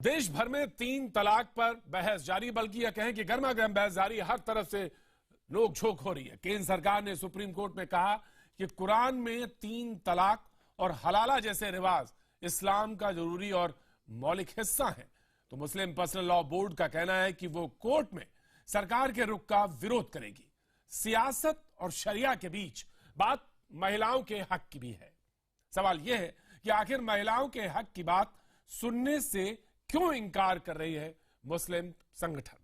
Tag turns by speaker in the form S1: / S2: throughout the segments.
S1: देश भर में 3 तलाक पर बहस जारी, बल्कि यह कहें कि गर्मा गर्म बहस जारी, हर तरफ से नोक-झोंक हो रही है। केंद्र सरकार ने सुप्रीम कोर्ट में कहा कि कुरान में 3 तलाक और हलाला जैसे रिवाज इस्लाम का जरूरी और मौलिक हिस्सा है। तो मुस्लिम पर्सनल लॉ बोर्ड का कहना है कि वो कोर्ट में सरकार के रुख का विरोध करेगी। सियासत और शरिया के बीच बात महिलाओं के हक की भी है। सवाल यह है कि आखिर महिलाओं के हक की बात सुनने से क्यों इंकार कर रही है मुस्लिम संगठन?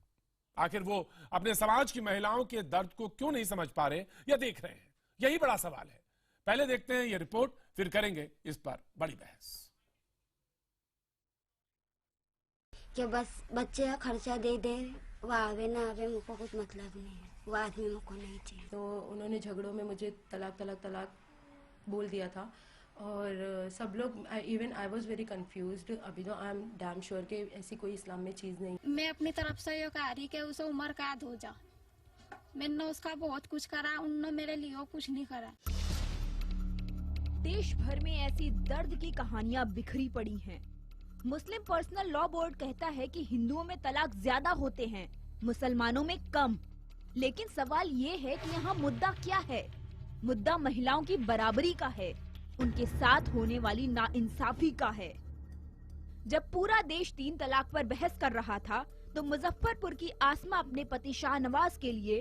S1: आखिर वो अपने समाज की महिलाओं के दर्द को क्यों नहीं समझ पा रहे या देख रहे हैं? यही बड़ा सवाल है। पहले देखते हैं ये रिपोर्ट, फिर करेंगे इस पर बड़ी बहस।
S2: कि बस बच्चे का खर्चा दे दे, वो आवे ना आवे मुझको कुछ मतलब नहीं है, वो आदमी मुझको नहीं चाहिए।
S3: तो उन्होंने झगड़ों में मुझे तलाक तलाक तलाक बोल दिया था और सब लोग, even I was very confused. अभी तो आई एम डैम श्योर कि ऐसी कोई इस्लाम में चीज नहीं।
S4: मैं अपनी तरफ से ये कह रही कि उसे उम्र कैद हो जा। मैंने उसका बहुत कुछ करा, उन्होंने मेरे लिए कुछ नहीं करा।
S5: देश भर में ऐसी दर्द की कहानियां बिखरी पड़ी हैं। मुस्लिम पर्सनल लॉ बोर्ड कहता है कि हिंदुओं में तलाक ज्यादा होते हैं, मुसलमानों में कम। लेकिन सवाल ये है कि यहाँ मुद्दा क्या है? मुद्दा महिलाओं की बराबरी का है, उनके साथ होने वाली नाइंसाफी का है। जब पूरा देश 3 तलाक पर बहस कर रहा था, तो मुजफ्फरपुर की आसमा अपने पति शाहनवाज के लिए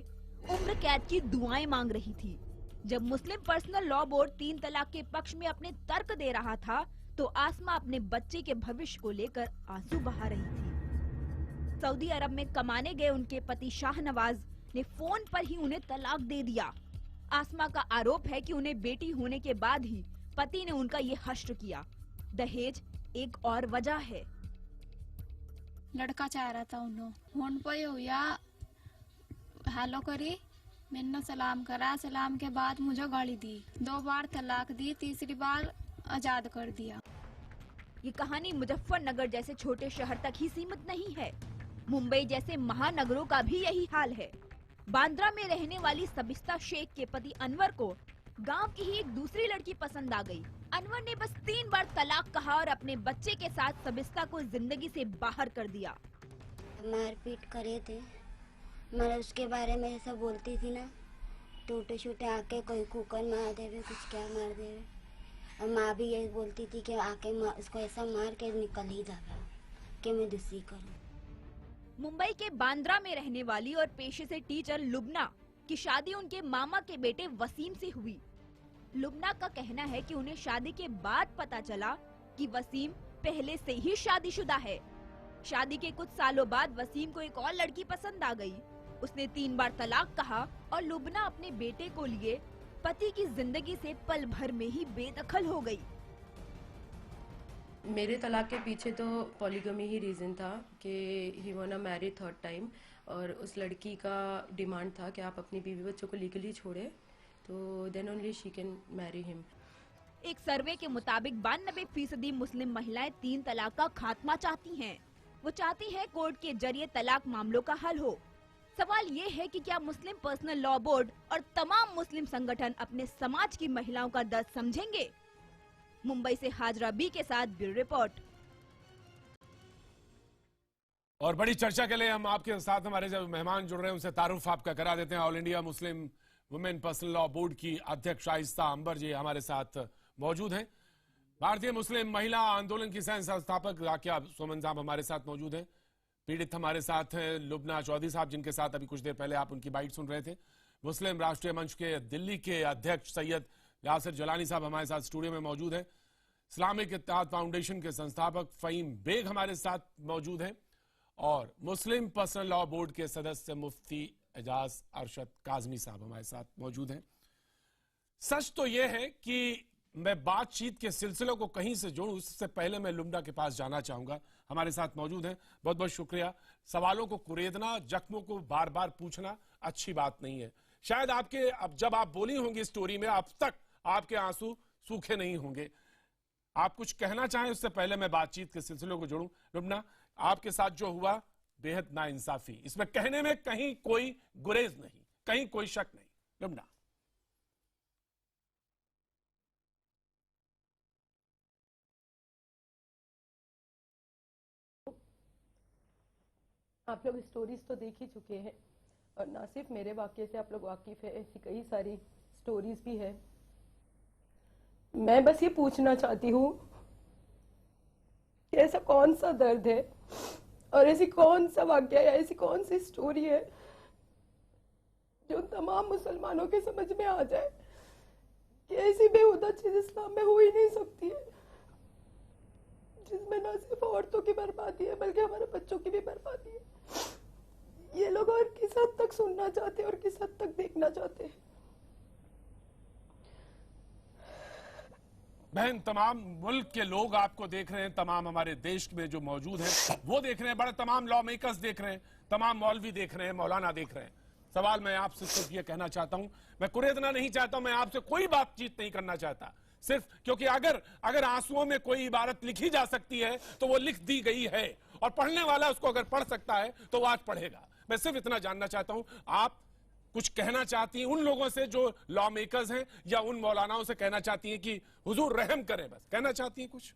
S5: उम्र कैद की दुआएं मांग रही थी। जब मुस्लिम पर्सनल लॉ बोर्ड 3 तलाक के पक्ष में अपने तर्क दे रहा था, तो आसमा अपने बच्चे के भविष्य को लेकर आंसू बहा रही थी। सऊदी अरब में कमाने गए उनके पति शाहनवाज ने फोन पर ही उन्हें तलाक दे दिया। आसमा का आरोप है कि उन्हें बेटी होने के बाद ही पति ने उनका ये हश्र किया। दहेज एक और वजह है।
S4: लड़का चाह रहा था उन्होंने, फोन पे हुआ, हेलो करी, मैंने सलाम करा, सलाम के बाद मुझे गाली दी, 2 बार तलाक दी, तीसरी बार आजाद कर दिया।
S5: ये कहानी मुजफ्फरनगर जैसे छोटे शहर तक ही सीमित नहीं है। मुंबई जैसे महानगरों का भी यही हाल है। बांद्रा में रहने वाली सबिस्ता शेख के पति अनवर को गांव की ही एक दूसरी लड़की पसंद आ गई। अनवर ने बस 3 बार तलाक कहा और अपने बच्चे के साथ सबिस्ता को जिंदगी से बाहर कर दिया।
S2: मारपीट करे थे, मैं उसके बारे में ऐसा बोलती थी ना, टूटे छूटे आके कोई कुकर मार देवे, कुछ क्या मार देवे। और माँ भी यही बोलती थी कि आके उसको ऐसा मार के निकल ही जाएगा कि मैं दूसरी करूँ।
S5: मुंबई के बांद्रा में रहने वाली और पेशे से टीचर लुबना की शादी उनके मामा के बेटे वसीम से हुई। लुबना का कहना है कि उन्हें शादी के बाद पता चला कि वसीम पहले से ही शादीशुदा है। शादी के कुछ सालों बाद वसीम को एक और लड़की पसंद आ गई। उसने 3 बार तलाक कहा और लुबना अपने बेटे को लिए पति की जिंदगी से पल भर में ही बेदखल हो गई।
S3: मेरे तलाक के पीछे तो पॉलीगमी ही रीजन था कि he want Mary 3rd time, और उस लड़की का डिमांड था कि आप अपनी बीवी बच्चों को लीगली छोड़े, तो then only she can marry him.
S5: एक सर्वे के मुताबिक 92% मुस्लिम महिलाएं 3 तलाक का खात्मा चाहती हैं। वो चाहती हैं कोर्ट के जरिए तलाक मामलों का हल हो। सवाल ये है कि क्या मुस्लिम पर्सनल लॉ बोर्ड और तमाम मुस्लिम संगठन अपने समाज की महिलाओं का दर्द समझेंगे? मुंबई से हाजरा बी के साथ ब्यूरो रिपोर्ट।
S1: और बड़ी चर्चा के लिए हम आपके साथ हमारे जो मेहमान जुड़ रहे हैं उनसे तारुफ आपका करा देते हैं। All India Muslim women personal law board की अध्यक्ष आहिस्ता अंबर जी हमारे साथ मौजूद हैं। भारतीय मुस्लिम महिला आंदोलन की सह संस्थापक राकिया सोमन साहब हमारे साथ मौजूद हैं। पीड़ित हमारे साथ हैं लुबना चौधरी साहब, जिनके साथ अभी कुछ देर पहले आप उनकी बाइट सुन रहे थे। मुस्लिम राष्ट्रीय मंच के दिल्ली के अध्यक्ष सैयद यासिर जलानी साहब हमारे साथ स्टूडियो में मौजूद हैं। इस्लामिक इत्तेहाद फाउंडेशन के संस्थापक फहीम बेग हमारे साथ मौजूद हैं और मुस्लिम पर्सनल लॉ बोर्ड के सदस्य मुफ्ती एजाज अरशद काजमी साहब हमारे साथ मौजूद हैं। सच तो यह है कि मैं बातचीत के सिलसिले को कहीं से जोड़ूं, उससे पहले मैं लुबना के पास जाना चाहूंगा। हमारे साथ मौजूद हैं, बहुत बहुत शुक्रिया। सवालों को कुरेदना, जख्मों को बार बार पूछना अच्छी बात नहीं है। शायद आपके अब जब आप बोली होंगी स्टोरी में, अब तक आपके आंसू सूखे नहीं होंगे। आप कुछ कहना चाहें उससे पहले मैं बातचीत के सिलसिले को जोड़ूं। लुबना, आपके साथ जो हुआ बेहद नाइंसाफी, इसमें कहने में कहीं कोई गुरेज नहीं, कहीं कोई शक नहीं। लुबना,
S3: आप लोग स्टोरीज तो देख ही चुके हैं और ना सिर्फ मेरे वाक्य से आप लोग वाकिफ है, ऐसी कई सारी स्टोरीज भी है। मैं बस ये पूछना चाहती हूँ कि ऐसा कौन सा दर्द है और ऐसी कौन सा वाक्य या ऐसी कौन सी स्टोरी है जो तमाम मुसलमानों के समझ में आ जाए कि ऐसी बेहुदा चीज इस्लाम में हो ही नहीं सकती है, जिसमें ना सिर्फ औरतों की बर्बादी है बल्कि हमारे बच्चों की भी बर्बादी है। ये लोग और किस हद तक सुनना चाहते हैं और किस हद तक देखना चाहते हैं।
S1: बहन, तमाम मुल्क के लोग आपको देख रहे हैं, तमाम हमारे देश में जो मौजूद हैं वो देख रहे हैं, बड़े तमाम लॉ मेकर्स देख रहे हैं, तमाम मौलवी देख रहे हैं, मौलाना देख रहे हैं। सवाल मैं आपसे सिर्फ ये कहना चाहता हूं, मैं कुरेदना नहीं चाहता हूं, मैं आपसे कोई बातचीत नहीं करना चाहता, सिर्फ क्योंकि अगर आंसुओं में कोई इबारत लिखी जा सकती है तो वो लिख दी गई है और पढ़ने वाला उसको अगर पढ़ सकता है तो वो आज पढ़ेगा। मैं सिर्फ इतना जानना चाहता हूं, आप कुछ कहना चाहती हैं उन लोगों से जो लॉ मेकर्स हैं, या उन मौलानाओं से कहना चाहती हैं कि हुजूर रहम करें, बस कहना चाहती हैं कुछ?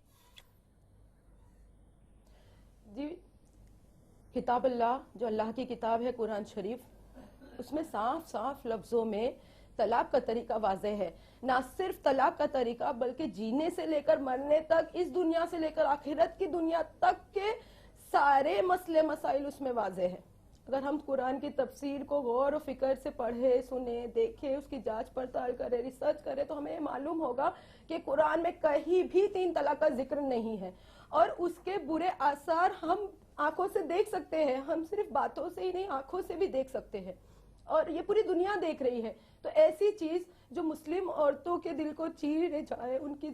S3: जी, किताब अल्लाह, जो अल्लाह की किताब है कुरान शरीफ, उसमें साफ साफ लफ्जों में तलाक का तरीका वाज़ेह है। ना सिर्फ तलाक का तरीका बल्कि जीने से लेकर मरने तक, इस दुनिया से लेकर आखिरत की दुनिया तक के सारे मसले मसाइल उसमें वाज़ेह है। अगर हम कुरान की तफसीर को गौर और फिक्र से पढ़े, सुने, देखें, उसकी जांच पड़ताल करें, रिसर्च करें, तो हमें मालूम होगा कि कुरान में कहीं भी 3 तलाक का जिक्र नहीं है और उसके बुरे आसार हम आंखों से देख सकते हैं। हम सिर्फ बातों से ही नहीं, आंखों से भी देख सकते हैं और ये पूरी दुनिया देख रही है। तो ऐसी चीज जो मुस्लिम औरतों के दिल को चीर जाए, उनकी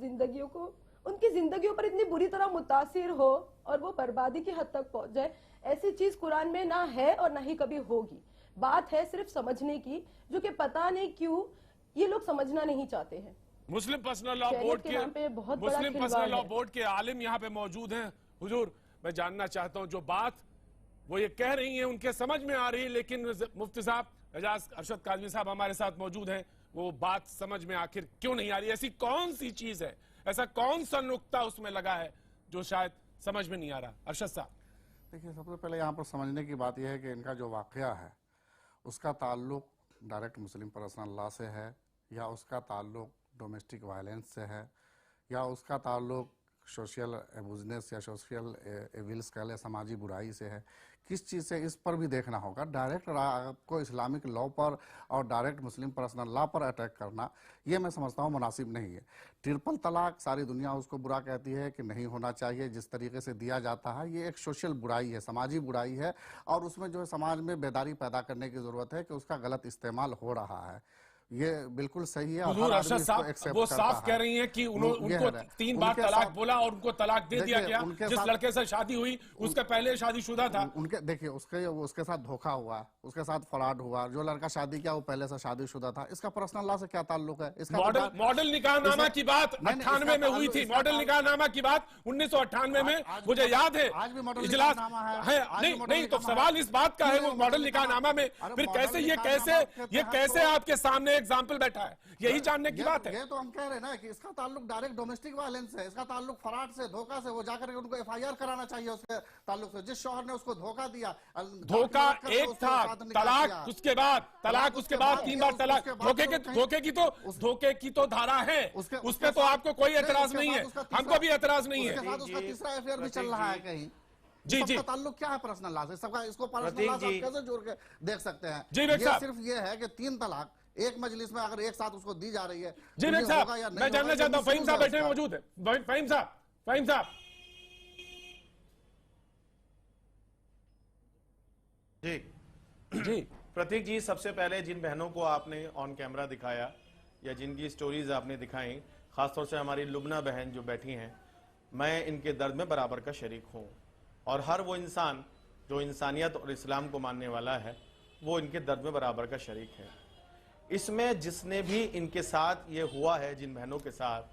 S3: जिंदगियों पर इतनी बुरी तरह मुतासिर हो और वो बर्बादी की हद तक पहुंच जाए, ऐसी चीज कुरान में ना है और ना ही कभी होगी। बात है सिर्फ समझने की, जो कि पता नहीं क्यों ये लोग समझना नहीं चाहते हैं।
S1: मुस्लिम पर्सनल लॉ बोर्ड के आलिम यहाँ पे मौजूद हैं। हुजूर, मैं जानना चाहता हूँ, जो बात वो ये कह रही हैं उनके समझ में आ रही है, लेकिन मुफ्ती साहब एजाज अरशद काज़मी साहब हमारे साथ मौजूद हैं, वो बात समझ में आखिर क्यों नहीं आ रही? ऐसी कौन सी चीज है, ऐसा कौन सा नुक्ता उसमें लगा है जो शायद समझ में नहीं आ रहा? अरशद साहब,
S6: देखिए, सबसे पहले यहाँ पर समझने की बात यह है कि इनका जो वाकया है उसका ताल्लुक डायरेक्ट मुस्लिम पर्सनल लॉ से है, या उसका ताल्लुक डोमेस्टिक वायलेंस से है, या उसका ताल्लुक सोशल एबूजनेस या सोशल एविल्स कह ले, समाजी बुराई से है। किस चीज़ से, इस पर भी देखना होगा। डायरेक्ट आपको इस्लामिक लॉ पर और डायरेक्ट मुस्लिम पर्सनल लॉ पर अटैक करना, ये मैं समझता हूँ मुनासिब नहीं है। ट्रिपल तलाक सारी दुनिया उसको बुरा कहती है कि नहीं होना चाहिए, जिस तरीके से दिया जाता है ये एक सोशल बुराई है, समाजी बुराई है, और उसमें जो है समाज में बेदारी पैदा करने की ज़रूरत है कि उसका गलत इस्तेमाल हो रहा है। ये बिल्कुल सही है।
S1: अरशद साहब वो साफ कह रही हैं कि उनको 3 बार तलाक बोला और उनको तलाक दे दिया गया। जिस लड़के से शादी हुई उसके पहले शादीशुदा था।
S6: उनके देखिए, उसके साथ धोखा हुआ, उसके साथ फ्रॉड हुआ। जो लड़का शादी किया वो पहले से शादीशुदा था। इसका पर्सनल लॉ से क्या ताल्लुक है? इसका
S1: मॉडल निकाहनामा की बात 98 में हुई थी। मॉडल निकाहनामा की बात 1998 में, मुझे याद है।
S6: आज भी मॉडल
S1: इजलास है नहीं, तो सवाल इस बात का है वो मॉडल निकाहनामा में फिर कैसे ये कैसे आपके सामने एग्जाम्पल बैठा है, यही जानने की बात है।
S6: ये तो हम कह रहे हैं ना कि इसका ताल्लुक डायरेक्ट डोमेस्टिक वायलेंस है, इसका ताल्लुक फराड से, धोखा से। वो जाकर के उनको FIR कराना चाहिए उसके ताल्लुक से। जिस शौहर ने उसको धोखा दिया,
S1: धोखा एक था, तलाक उसके बाद 3 बार तलाक। धोखे की तो धारा है, उस पे तो आपको कोई एतराज नहीं है, हमको भी एतराज नहीं है।
S6: उसका तीसरा FIR भी चल रहा है कहीं।
S1: जी जी,
S6: ताल्लुक क्या है पर्सनल लॉ से? सबका इसको पर्सनल लॉ से कैसे जोड़ के देख सकते हैं?
S1: जी,
S6: ये सिर्फ ये है कि 3 तलाक एक मजलिस में अगर एक साथ उसको दी जा रही है।
S1: जी बेग साहब, मैं जानना चाहता हूं, फहीम साहब बैठे मौजूद है। फहीम साहब
S7: जी प्रतीक जी, सबसे पहले जिन बहनों को आपने ऑन कैमरा दिखाया या जिनकी स्टोरीज आपने दिखाई, खासतौर से हमारी लुबना बहन जो बैठी हैं, मैं इनके दर्द में बराबर का शरीक हूं। और हर वो इंसान जो इंसानियत और इस्लाम को मानने वाला है वो इनके दर्द में बराबर का शरीक है। इसमें जिसने भी इनके साथ ये हुआ है, जिन बहनों के साथ,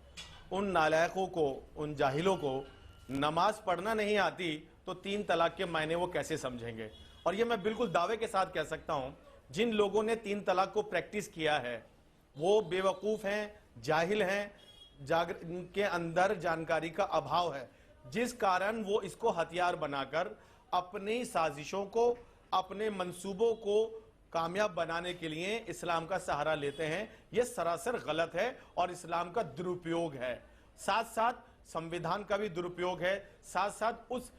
S7: उन नालायकों को, उन जाहिलों को नमाज पढ़ना नहीं आती तो 3 तलाक के मायने वो कैसे समझेंगे? और ये मैं बिल्कुल दावे के साथ कह सकता हूं, जिन लोगों ने 3 तलाक को प्रैक्टिस किया है वो बेवकूफ हैं, जाहिल हैं, इनके अंदर जानकारी का अभाव है, जिस कारण वो इसको हथियार बनाकर अपनी साजिशों को, अपने मंसूबों को कामयाब बनाने के लिए इस्लाम का सहारा लेते हैं। यह सरासर गलत है और इस्लाम का दुरुपयोग है, साथ साथ संविधान का भी दुरुपयोग है, साथ साथ उस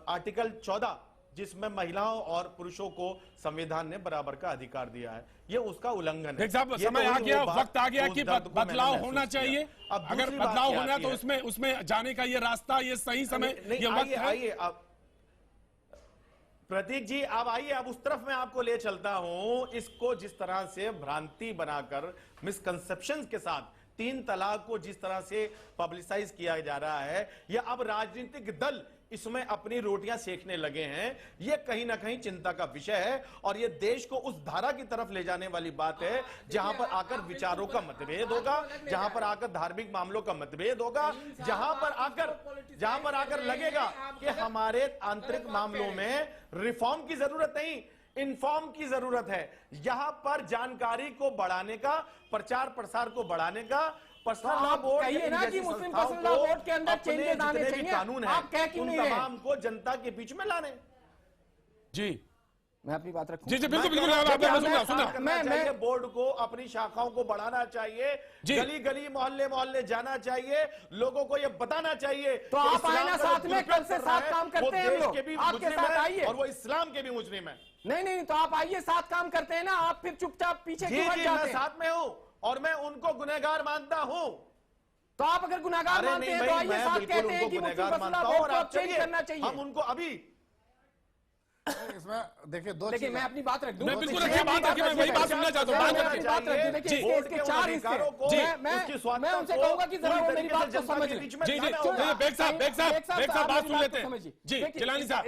S7: आर्टिकल 14 जिसमें महिलाओं और पुरुषों को संविधान ने बराबर का अधिकार दिया है, ये उसका उल्लंघन है।
S1: साहब समय आ गया, वक्त आ गया कि बदलाव होना चाहिए।
S7: अब
S1: अगर बदलाव होना तो उसमें जाने का ये रास्ता, ये सही समय, ये वक्त है।
S7: आइए अब प्रतीक जी, अब आइए, अब उस तरफ मैं आपको ले चलता हूं। इसको जिस तरह से भ्रांति बनाकर, मिसकंसेप्शंस के साथ 3 तलाक को जिस तरह से पब्लिसाइज किया जा रहा है, या अब राजनीतिक दल इसमें अपनी रोटियां सेकने लगे हैं, यह कहीं ना कहीं चिंता का विषय है। और यह देश को उस धारा की तरफ ले जाने वाली बात है जहां पर आकर विचारों का मतभेद होगा, जहां पर आकर धार्मिक मामलों का मतभेद होगा, जहां पर आकर लगेगा कि हमारे आंतरिक मामलों में रिफॉर्म की जरूरत नहीं, इन्फॉर्म की जरूरत है। यहां पर जानकारी को बढ़ाने का, प्रचार प्रसार को बढ़ाने का, पर्सनल लॉ बोर्ड
S8: कहिए ना कि मुस्लिम पर्सनल लॉ बोर्ड के अंदर चेंजेस आने चाहिए,
S7: कानून
S8: आप कह क्यों नहीं रहे?
S7: तमाम को जनता के बीच में लाने।
S1: जी
S8: मैं अपनी बात रखूं?
S1: जी बिल्कुल बिल्कुल,
S7: सुना बोर्ड को अपनी शाखाओं को बढ़ाना चाहिए, गली गली मोहल्ले मोहल्ले जाना चाहिए, लोगों को ये बताना चाहिए।
S8: तो आप आए ना साथ में, कल से साथ काम करते हैं हम लोग, आपके साथ आइए।
S7: और वो इस्लाम के भी मुजरिम है।
S8: नहीं, तो आप आइए, साथ काम करते हैं ना, आप फिर चुपचाप पीछे क्यों हट जाते हैं?
S7: मैं साथ में हूं और मैं उनको गुनहगार मानता हूं।
S8: तो आप अगर गुनहगार मानते हैं तो आइए साथ कहते हैं कि मुस्लिम पर्सनल लॉ बोर्ड को चेंज करना चाहिए।
S7: हम उनको अभी
S6: इसमें देखिए
S8: मैं अपनी बात रख दूं।
S1: मैं बिल्कुल रखिए, बात रखिए, मैं वही बात सुनना चाहता हूं।
S8: बात रख दूं। देखिए इसके 4 हिस्से, मैं उनसे कहूंगा कि जरा वो मेरी बात को समझ लें।
S1: जी बेग साहब बात सुन लेते हैं। जी जिलानी साहब,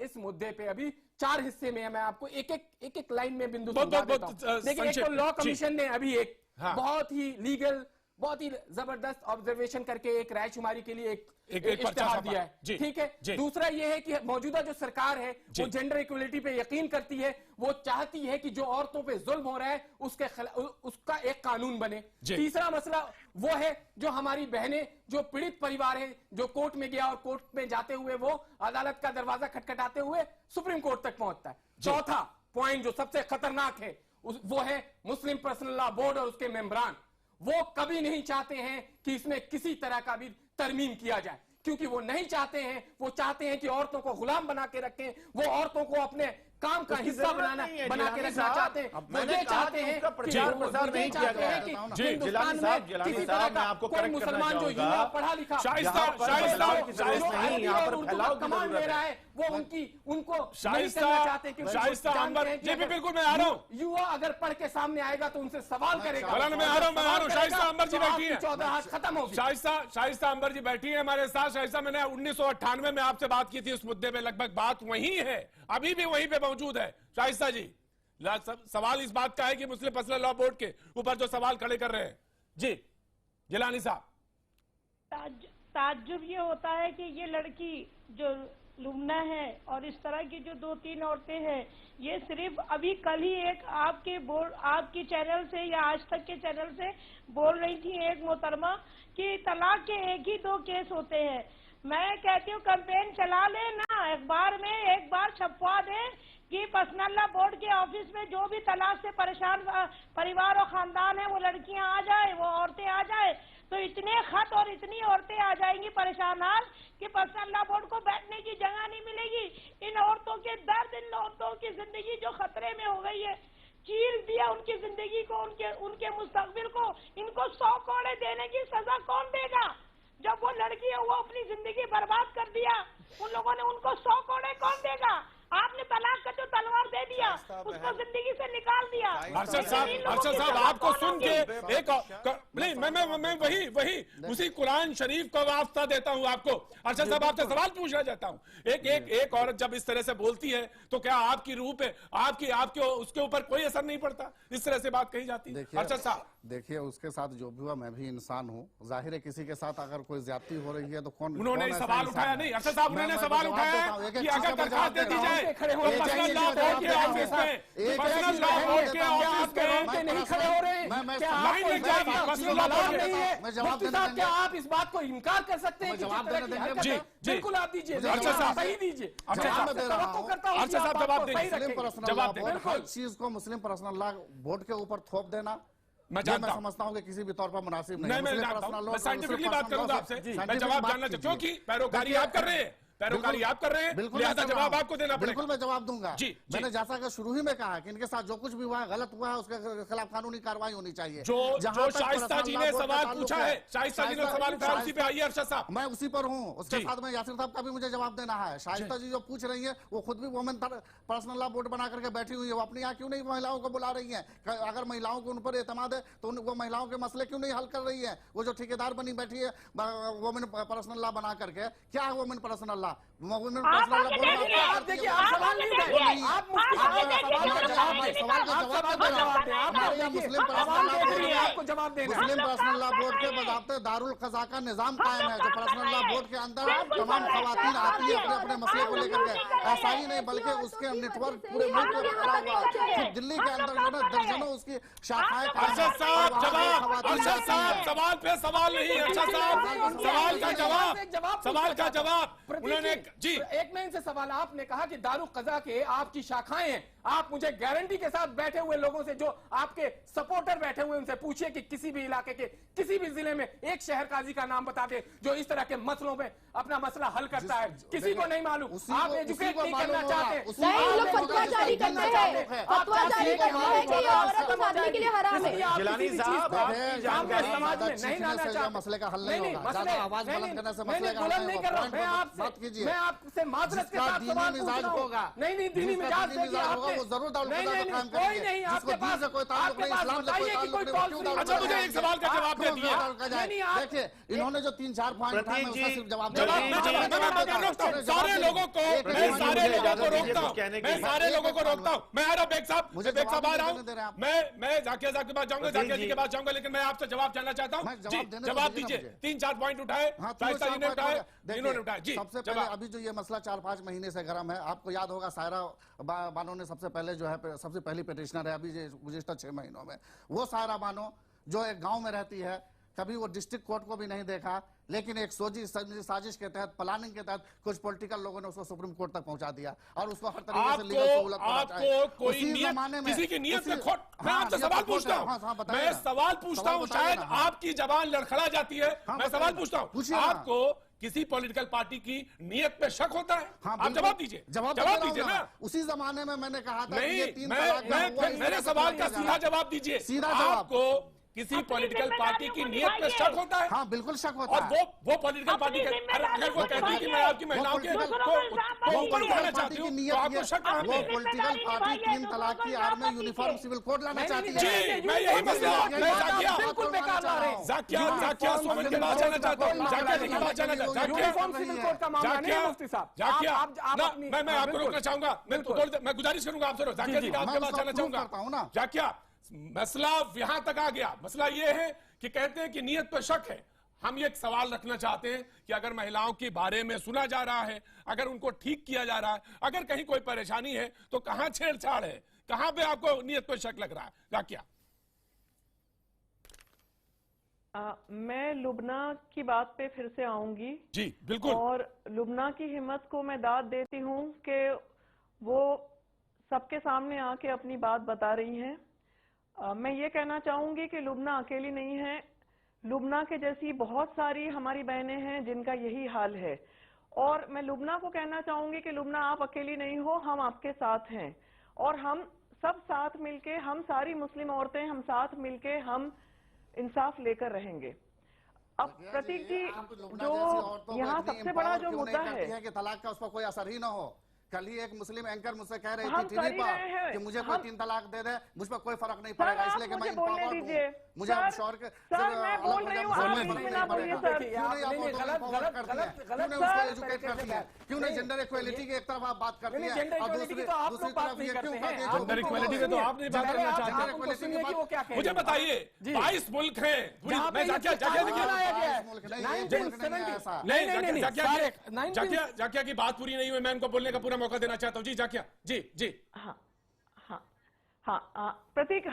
S8: इस मुद्दे पे अभी 4 हिस्से में मैं आपको एक लाइन में बिंदु समझा देता हूं। देखिए, एक तो लॉ कमीशन ने अभी एक बहुत ही लीगल, बहुत ही जबरदस्त ऑब्जर्वेशन करके एक रायशुमारी के लिए एक इश्तिहार दिया है, ठीक है। दूसरा ये है कि मौजूदा जो सरकार है वो जेंडर इक्वलिटी पे यकीन करती है, वो चाहती है कि जो औरतों पे जुल्म हो रहा है उसका एक कानून बने। तीसरा मसला वो है जो हमारी बहनें, जो पीड़ित परिवार है, जो कोर्ट में गया और कोर्ट में जाते हुए वो अदालत का दरवाजा खटखटाते हुए सुप्रीम कोर्ट तक पहुंचता है। चौथा पॉइंट जो सबसे खतरनाक है वो है मुस्लिम पर्सनल लॉ बोर्ड और उसके मेंबरान। वो कभी नहीं चाहते हैं कि इसमें किसी तरह का भी तरमीम किया जाए, क्योंकि वो नहीं चाहते हैं, वो चाहते हैं कि औरतों को गुलाम बना के रखें, वो औरतों को अपने काम का हिस्सा बना के रखना चाहते हैं। वो ये चाहते हैं कि हिंदुस्तान में किसी तरह का कोई मुसलमान जो युवा पढ़ा लिखा कमान ले रहा है वो उनको नहीं करना चाहते।
S1: बिल्कुल मैं आ रहा हूँ।
S8: युवा अगर पढ़ के सामने आएगा तो उनसे सवाल करेगा।
S1: मैं आ रहा हूँ। शाइस्ता अंबर जी बैठी है,
S8: 14 खत्म होगी।
S1: शाइस्ता अंबर जी बैठी है हमारे साथ। शाइस्ता, मैंने 1998 में आपसे बात की थी उस मुद्दे पे, लगभग बात वही है, अभी भी वहीं पे मौजूद है। शाइस्ता जी, सवाल इस बात का है कि मुस्लिम पर्सनल लॉ बोर्ड के ऊपर जो सवाल खड़े कर रहे हैं। जी जिलानी साहब,
S9: ताज्जुब ये होता है कि ये लड़की जो लुमना है और इस तरह की जो 2-3 औरतें हैं, ये सिर्फ अभी कल ही एक आपकी चैनल से या आज तक के चैनल से बोल रही थी एक मोहतरमा कि तलाक के 1 ही 2 केस होते हैं। मैं कहती हूँ कैंपेन चला ले ना, अखबार में एक बार छपवा दे कि पर्सनल लॉ बोर्ड के ऑफिस में जो भी तलाक से परेशान परिवार और खानदान है वो लड़कियां आ जाए, वो औरतें आ जाए, तो इतने खत और इतनी औरतें आ जाएंगी परेशान हाल कि पर्सनल लॉ बोर्ड को बैठने की जगह नहीं मिलेगी। इन औरतों के दर्द, इन औरतों की जिंदगी जो खतरे में हो गई है, चीर दिया उनकी जिंदगी को, उनके मुस्तकबिल को। इनको 100 कोड़े देने की सजा कौन देगा? जब वो लड़की है वो अपनी जिंदगी बर्बाद कर दिया, उन लोगों ने उनको 100 कोड़े कौन देगा? आपने तलाक का जो तलवार दे दिया उसको जिंदगी से निकाल दिया।
S1: अरशद साहब आपको सुन के एक नहीं, मैं वही उसी कुरान शरीफ को वास्ता देता हूं आपको। अरशद साहब, आपसे सवाल पूछना चाहता हूं। एक औरत जब इस तरह से बोलती है तो क्या आपकी रूह पे, आपके उसके ऊपर कोई असर नहीं पड़ता? इस तरह से बात कही जाती है। अरशद साहब
S6: देखिए, उसके साथ जो भी हुआ, मैं भी इंसान हूँ। जाहिर है किसी के साथ अगर कोई ज्यादती हो रही है तो
S1: उन्होंने सवाल उठाया नहीं, अरशद साहब उन्होंने सवाल उठाया कि अगर दरखास्त दे दी जाए तो पर्सनल लॉ बोर्ड के ऑफिस में, पर्सनल लॉ बोर्ड के ऑफिस में
S8: नहीं खड़े हो रहे हैं,
S1: लाइन लग जाएगी। पर्सनल लॉ बोर्ड
S8: नहीं है। मुफ्ती साहब, क्या आप इस बात को इनकार कर सकते हैं?
S1: जी,
S8: बिल्कुल आप दीजिए,
S1: अच्छा साहब
S8: सही दीजिए।
S1: अच्छा साहब जवाब दें।
S6: हर चीज को मुस्लिम पर्सनल लॉ बोर्ड के ऊपर थोप देना
S1: मैं
S6: समझता हूँ कि किसी भी तौर पर मुनासिब नहीं।
S1: मैं साइंटिफिकली बात करूंगा आपसे, मैं जवाब जानना चाहता हूँ, क्योंकि पैरोकारी आप कर रहे हैं, पैरोकारी आप कर रहे हैं, लिहाजा जवाब आपको देना पड़ेगा।
S6: बिल्कुल मैं जवाब दूंगा।
S1: जी,
S6: मैंने जैसा कि शुरू ही में कहा कि इनके साथ जो कुछ भी हुआ है, गलत हुआ है, उसके खिलाफ कानूनी कार्रवाई होनी चाहिए।
S1: जो शाइस्ता जी ने सवाल पूछा है, शाइस्ता जी ने सवाल उठाया, उसी पे आइए अरशद साहब।
S6: मैं उसी पर हूँ, उसके साथ में यासिर साहब का भी मुझे जवाब देना है। शाइस्ता जी जो पूछ रही है, वो खुद भी वुमेन पर्सनल लॉ बोर्ड बना करके बैठी हुई है, वो अपने यहाँ क्यों नहीं महिलाओं को बुला रही है? अगर महिलाओं को उन पर एतमाद है तो वो महिलाओं के मसले क्यों नहीं हल कर रही है? वो जो ठेकेदार बनी बैठी है वुमेन पर्सनल लॉ बना करके, क्या है वुमेन पर्सनल लॉ?
S8: आप देखिए, आप सवाल नहीं उठाइए, आप आपको जवाब देना।
S6: मुस्लिम पर्सनल लॉ बोर्ड के बजाते दारुल कज़ा का निजाम कायम है, जो पर्सनल लॉ बोर्ड के अंदर तमाम खवातीन आती है अपने अपने मसले को लेकर के। ऐसा ही नहीं बल्कि उसके नेटवर्क पूरे मुल्क में फैला हुआ है। दिल्ली के अंदर जो है दर्जनों उसकी शाखाएं।
S1: अरशद साहब जवाब, अरशद साहब सवाल पे सवाल नहीं, अरशद साहब सवाल का जवाब, सवाल का जवाब उन्होंने। जी,
S8: एक में इनसे सवाल, आपने कहा कि दारुल कज़ा के आपकी शाखाएं हैं। आप मुझे गारंटी के साथ बैठे हुए लोगों से, जो आपके सपोर्टर बैठे हुए, उनसे पूछिए कि किसी भी इलाके के किसी भी जिले में एक शहर काजी का नाम बता दे जो इस तरह के मसलों में अपना मसला हल करता है। किसी को नहीं मालूम। आप एजुकेट नहीं करना चाहते,
S10: फतवा जारी करते हैं, फतवा जारी करते हैं कि औरत को शादी के लिए हराम है।
S8: जिलानी साहब, समाज में नहीं लाना चाहते,
S6: मसले का हल नहीं होगा। ज्यादा आवाज बुलंद करने से मसले का
S8: हल नहीं कर रहा। मैं आपसे माजरत के साथ सवाल पूछ रहा हूं। नहीं, दीनी मिजाज देखिए आपने,
S6: वो जरूर दारुल कज़ा का काम
S8: कोई
S6: करेंगे।
S8: नहीं, आपके पास
S6: कोई ताल्लुक नहीं, इस्लाम से कोई ताल्लुक नहीं।
S1: अच्छा मुझे एक सवाल का जवाब दे दिए।
S6: देखिए, इन्होंने जो 3-4 पॉइंट उठाए, मैं उसका सिर्फ जवाब
S1: सारे लोगों को, मैं सारे लोगों को रोकता हूँ, मैं सारे लोगों को रोकता हूँ। मैं आ रहा बेग साहब, मुझे बेग साहब आ रहा हूँ, मैं जाकिया साहब के पास जाऊंगा, जाकिया जी के पास जाऊंगा, लेकिन मैं आपसे जवाब जानना चाहता हूँ। जी, जवाब दीजिए। 3-4 पॉइंट उठाए, शाइस्ता जी ने उठाए, इन्होंने उठाए। जी,
S6: सबसे पहले अभी जो ये मसला 4-5 महीने से गर्म है, आपको याद होगा सायरा बानो ने सबसे पहले जो है, सबसे पहली पिटिशनर है अभी गुज़िश्ता 6 महीनों में। वो सायरा बानो जो एक गांव में रहती है, कभी वो डिस्ट्रिक्ट कोर्ट को भी नहीं देखा, लेकिन एक साजिश के तहत, प्लानिंग के तहत कुछ पॉलिटिकल लोगों ने उसको सुप्रीम कोर्ट तक पहुंचा दिया और उसको हर तरीके से लीगल सहूलत
S1: आपको कोई किसी की नियत में खोट। मैं आपसे सवाल पूछता हूं, मैं सवाल पूछता हूं, शायद आपकी जबान लड़खड़ा जाती है, मैं सवाल पूछता हूं, आपको किसी पॉलिटिकल पार्टी की नियत पे शक होता है? आप जवाब दीजिए, जवाब दीजिए ना।
S6: उसी जमाने में मैंने कहा था
S1: नहीं, मेरे सवाल का सीधा जवाब दीजिए।
S6: सीधा जवाब,
S1: आपको किसी पॉलिटिकल पार्टी की नियत पे शक होता है?
S6: हाँ, बिल्कुल शक होता है।
S1: और वो पॉलिटिकल पार्टी अगर वो कहती है कि मैं आपकी महिलाओं के ऊपर उठाना चाहती हूँ, तो आपको शक कहाँ पे?
S6: वो पॉलिटिकल पार्टी 3 तलाक की आड़ में यूनिफॉर्म सिविल कोड लाना चाहती है।
S1: जी, मैं यही मसला, मैं जाकिया सोमन के पास जाना चाहता हूँ, जाकिया जी के पास जाना चाहता हूँ। मैं आपको रोकना चाहूंगा, मैं गुजारिश करूंगा आपसे, जाकिया जी आपके पास जाना चाहूंगा। जाकिया, मसला यहां तक आ गया। मसला यह है कि कहते हैं कि नियत पर शक है। हम ये एक सवाल रखना चाहते हैं कि अगर महिलाओं के बारे में सुना जा रहा है, अगर उनको ठीक किया जा रहा है, अगर कहीं कोई परेशानी है, तो कहां छेड़छाड़ है, कहां पे आपको नियत पर शक लग रहा है? जाकिया,
S9: मैं लुबना की बात पे फिर से आऊंगी।
S1: जी बिल्कुल।
S9: और लुबना की हिम्मत को मैं दाद देती हूँ कि वो सबके सामने आके अपनी बात बता रही हैं। मैं ये कहना चाहूंगी कि लुबना अकेली नहीं है। लुबना के जैसी बहुत सारी हमारी बहनें हैं जिनका यही हाल है। और मैं लुबना को कहना चाहूंगी कि लुबना आप अकेली नहीं हो, हम आपके साथ हैं। और हम सब साथ मिलके, हम सारी मुस्लिम औरतें, हम साथ मिलके हम इंसाफ लेकर रहेंगे। अब प्रतीक जी, जो यहाँ सबसे बड़ा जो मुद्दा है
S6: कि तलाक का उस पर कोई असर ही ना हो, कल ही एक मुस्लिम एंकर मुझसे कह रही थी टीवी पर कि मुझे कोई 3 तलाक दे दे, मुझ पर कोई फर्क नहीं पड़ेगा, इसलिए कि मैं इंपावर्ड हूं, मुझे शौहर के एजुकेट करती है, क्यों नहीं जेंडर इक्वलिटी की एक तरफ आप बात करती है और दूसरी तरफ ये क्यों कहती है
S1: जेंडर इक्वलिटी की तो आप नहीं बात करना चाहते। मुझे बताइए 22 मुल्क हैं, जाकिया की बात पूरी नहीं हुई, मैं इनको बोलने का पूरा मौका देना चाहता हूँ। जी जाकिया, जी जी।
S11: हाँ प्रतीक,